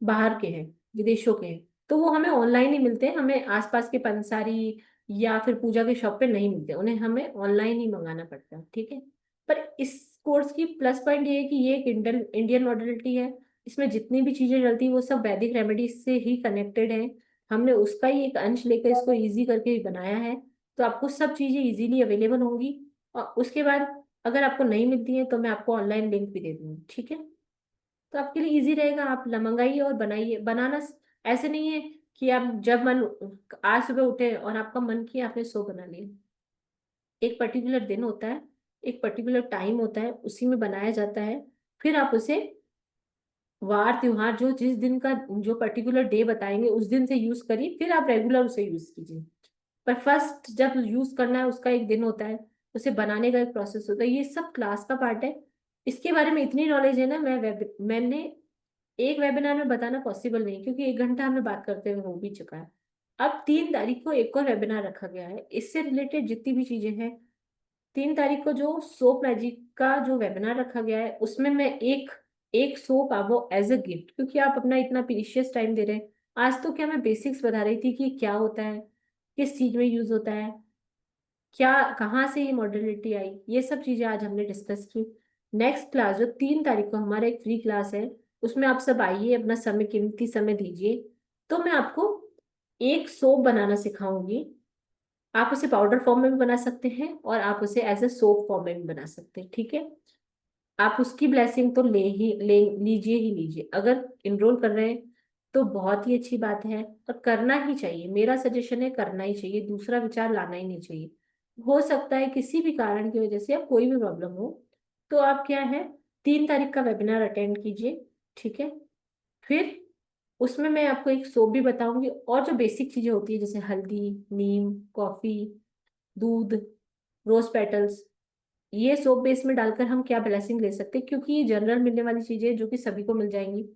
बाहर के हैं, विदेशों के हैं। तो वो हमें ऑनलाइन ही मिलते हैं, हमें आसपास के पंसारी या फिर पूजा के शॉप पे नहीं मिलते, उन्हें हमें ऑनलाइन ही मंगाना पड़ता है, ठीक है। पर इस कोर्स की प्लस पॉइंट ये है कि ये एक इंडियन इंडियन मॉडलिटी है। इसमें जितनी भी चीजें डलती है वो सब वैदिक रेमेडीज से ही कनेक्टेड है। हमने उसका ही एक अंश लेकर इसको इजी करके बनाया है। तो आपको सब चीजें इजीली अवेलेबल होंगी। और उसके बाद अगर आपको नहीं मिलती है तो मैं आपको ऑनलाइन लिंक भी दे दूंगी, ठीक है। तो आपके लिए इजी रहेगा, आप मंगाइए और बनाइए। बनाना ऐसे नहीं है कि आप जब मन, आज सुबह उठे और आपका मन किया आपने सो बना लिया। एक पर्टिकुलर दिन होता है, एक पर्टिकुलर टाइम होता है, उसी में बनाया जाता है। फिर आप उसे वार त्योहार जो जिस दिन का जो पर्टिकुलर डे बताएंगे उस दिन से यूज करिए, फिर आप रेगुलर उसे यूज कीजिए। पर फर्स्ट जब यूज करना है उसका एक दिन होता है, उसे बनाने का एक प्रोसेस होता है, ये सब क्लास का पार्ट है। इसके बारे में इतनी नॉलेज है ना, मैंने एक वेबिनार में बताना पॉसिबल नहीं क्योंकि 1 घंटा हमें बात करते हुए हो भी चुका है। अब 3 तारीख को एक और वेबिनार रखा गया है इससे रिलेटेड जितनी भी चीजें हैं। 3 तारीख को जो सोप मैजिक का जो वेबिनार रखा गया है उसमें मैं एक एक सोप आपको एज अ गिफ्ट, क्योंकि आप अपना इतना प्रीशियस टाइम दे रहे हैं। आज तो क्या मैं बेसिक्स बता रही थी कि क्या होता है, किस चीज में यूज होता है, क्या कहाँ से ये मॉडर्निटी आई, ये सब चीजें आज हमने डिस्कस की। नेक्स्ट क्लास जो 3 तारीख को हमारा एक फ्री क्लास है, उसमें आप सब आइए, अपना समय, कीमती समय दीजिए। तो मैं आपको एक सोप बनाना सिखाऊंगी। आप उसे पाउडर फॉर्म में भी बना सकते हैं और आप उसे एज ए सोप फॉर्म में भी बना सकते हैं, ठीक है। आप उसकी ब्लेसिंग तो लीजिए ही लीजिए। अगर इनरोल कर रहे हैं तो बहुत ही अच्छी बात है, और करना ही चाहिए। मेरा सजेशन है, करना ही चाहिए, दूसरा विचार लाना ही नहीं चाहिए। हो सकता है किसी भी कारण की वजह से या कोई भी प्रॉब्लम हो, तो आप क्या है, 3 तारीख का वेबिनार अटेंड कीजिए, ठीक है। फिर उसमें मैं आपको एक सोप भी बताऊंगी, और जो बेसिक चीजें होती है जैसे हल्दी, नीम, कॉफी, दूध, रोज पेटल्स, ये सोप बेस में डालकर हम क्या ब्लेसिंग ले सकते हैं, क्योंकि ये जनरल मिलने वाली चीजें हैं जो कि सभी को मिल जाएंगी।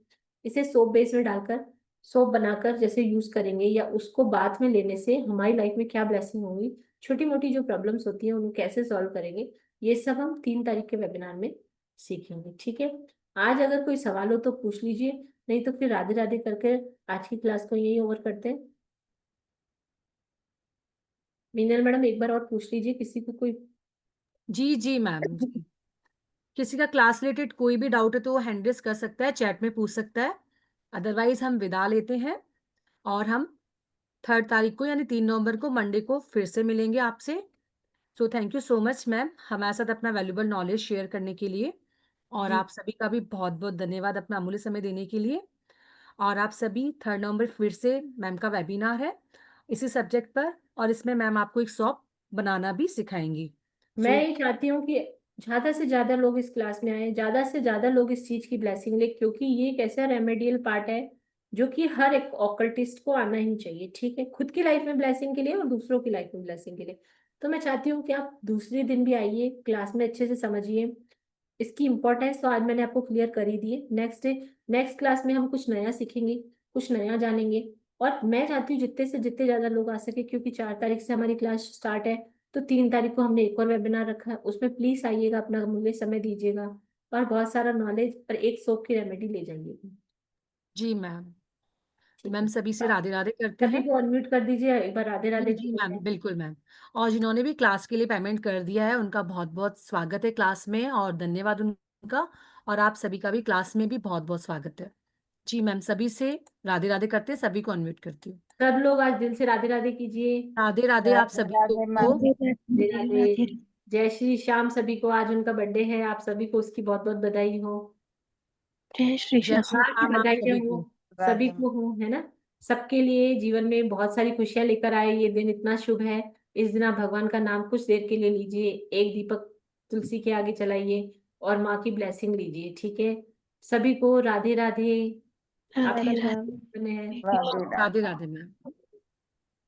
इसे सोप बेस में डालकर सोप बनाकर जैसे यूज करेंगे, या उसको बाद में लेने से हमारी लाइफ में क्या ब्लेसिंग होगी, छोटी मोटी जो प्रॉब्लम्स होती है उनको कैसे सॉल्व करेंगे, ये सब हम 3 तारीख के वेबिनार में सीखेंगे, ठीक है। आज अगर कोई सवाल हो तो पूछ लीजिए, नहीं तो फिर राधे राधे करके आज की क्लास को यही ओवर करते हैं। मीनल मैडम एक बार और पूछ लीजिए, किसी को कोई। जी जी मैम जी। किसी का क्लास रिलेटेड कोई भी डाउट है तो वो हैंड रेस कर सकता है, चैट में पूछ सकता है। अदरवाइज हम विदा लेते हैं, और हम 3 तारीख को यानी 3 नवंबर को मंडे को फिर से मिलेंगे आपसे। So thank you so much ma'am, हमारे साथ अपना वैल्यूबल नॉलेज शेयर करने के लिए। और जी, आप सभी का भी बहुत बहुत धन्यवाद अपना अमूल्य समय देने के लिए। और आप सभी 3 नवंबर फिर से मैम का वेबिनार है इसी सब्जेक्ट पर, और इसमें मैम आपको एक सॉप बनाना भी सिखाएंगी। मैं सो ये चाहती हूँ कि ज्यादा से ज्यादा लोग इस क्लास में आए, ज्यादा से ज्यादा लोग इस चीज की ब्लेसिंग ले, क्योंकि ये एक ऐसा रेमेडियल पार्ट है जो कि हर एक ऑकल्टिस्ट को आना ही चाहिए, ठीक है, खुद की लाइफ में ब्लेसिंग के लिए और दूसरों की लाइफ में ब्लेसिंग के लिए। तो मैं चाहती हूँ कि आप दूसरे दिन भी आइए, क्लास में अच्छे से समझिए इसकी इम्पोर्टेंस। तो आज मैंने आपको क्लियर कर ही दी है। नेक्स्ट डे, नेक्स्ट क्लास में हम कुछ नया सीखेंगे, कुछ नया जानेंगे। और मैं चाहती हूँ जितने से जितने ज्यादा लोग आ सके, क्योंकि 4 तारीख से हमारी क्लास स्टार्ट है, तो 3 तारीख को हमने एक और वेबिनार रखा है, उसमें प्लीज आइएगा, अपना अमूल्य समय दीजिएगा और बहुत सारा नॉलेज और एक सोप की रेमेडी ले जाइएगा, जी मैम, तो ठीक मैम है। सभी से राधे राधे करते सभी हैं। को अनम्यूट कर दीजिए, एक बार राधे जी राधे जी कर देते मैम, हैं। बिल्कुल मैम। और जिन्होंने भी क्लास के लिए पेमेंट कर दिया है उनका बहुत बहुत स्वागत है क्लास में, और धन्यवाद उनका। और आप सभी का भी क्लास में भी बहुत बहुत स्वागत है। जी मैम, सभी से राधे राधे करते हैं, सभी को अनम्यूट करती हूँ। सब लोग आज दिल से राधे राधे कीजिए। राधे राधे आप राधे सभी राधे को। मैम। राधे राधे राधे राधे। राधे जय श्री श्याम। सभी को आज उनका बर्थडे है, आप सभी को उसकी बहुत बहुत बधाई हो। जय श्री जय श्याम। श्री त्योहार की राम आप बधाई सभी हो, को। सभी राधे को हो, है ना। सबके लिए जीवन में बहुत सारी खुशियां लेकर आए, ये दिन इतना शुभ है। इस दिन आप भगवान का नाम कुछ देर के लिए लीजिए, एक दीपक तुलसी के आगे जलाइए और माँ की ब्लेसिंग लीजिए, ठीक है। सभी को राधे राधे। राधे आपका राधे दिन शुभ है। राधे राधे। राधे राधे मैम।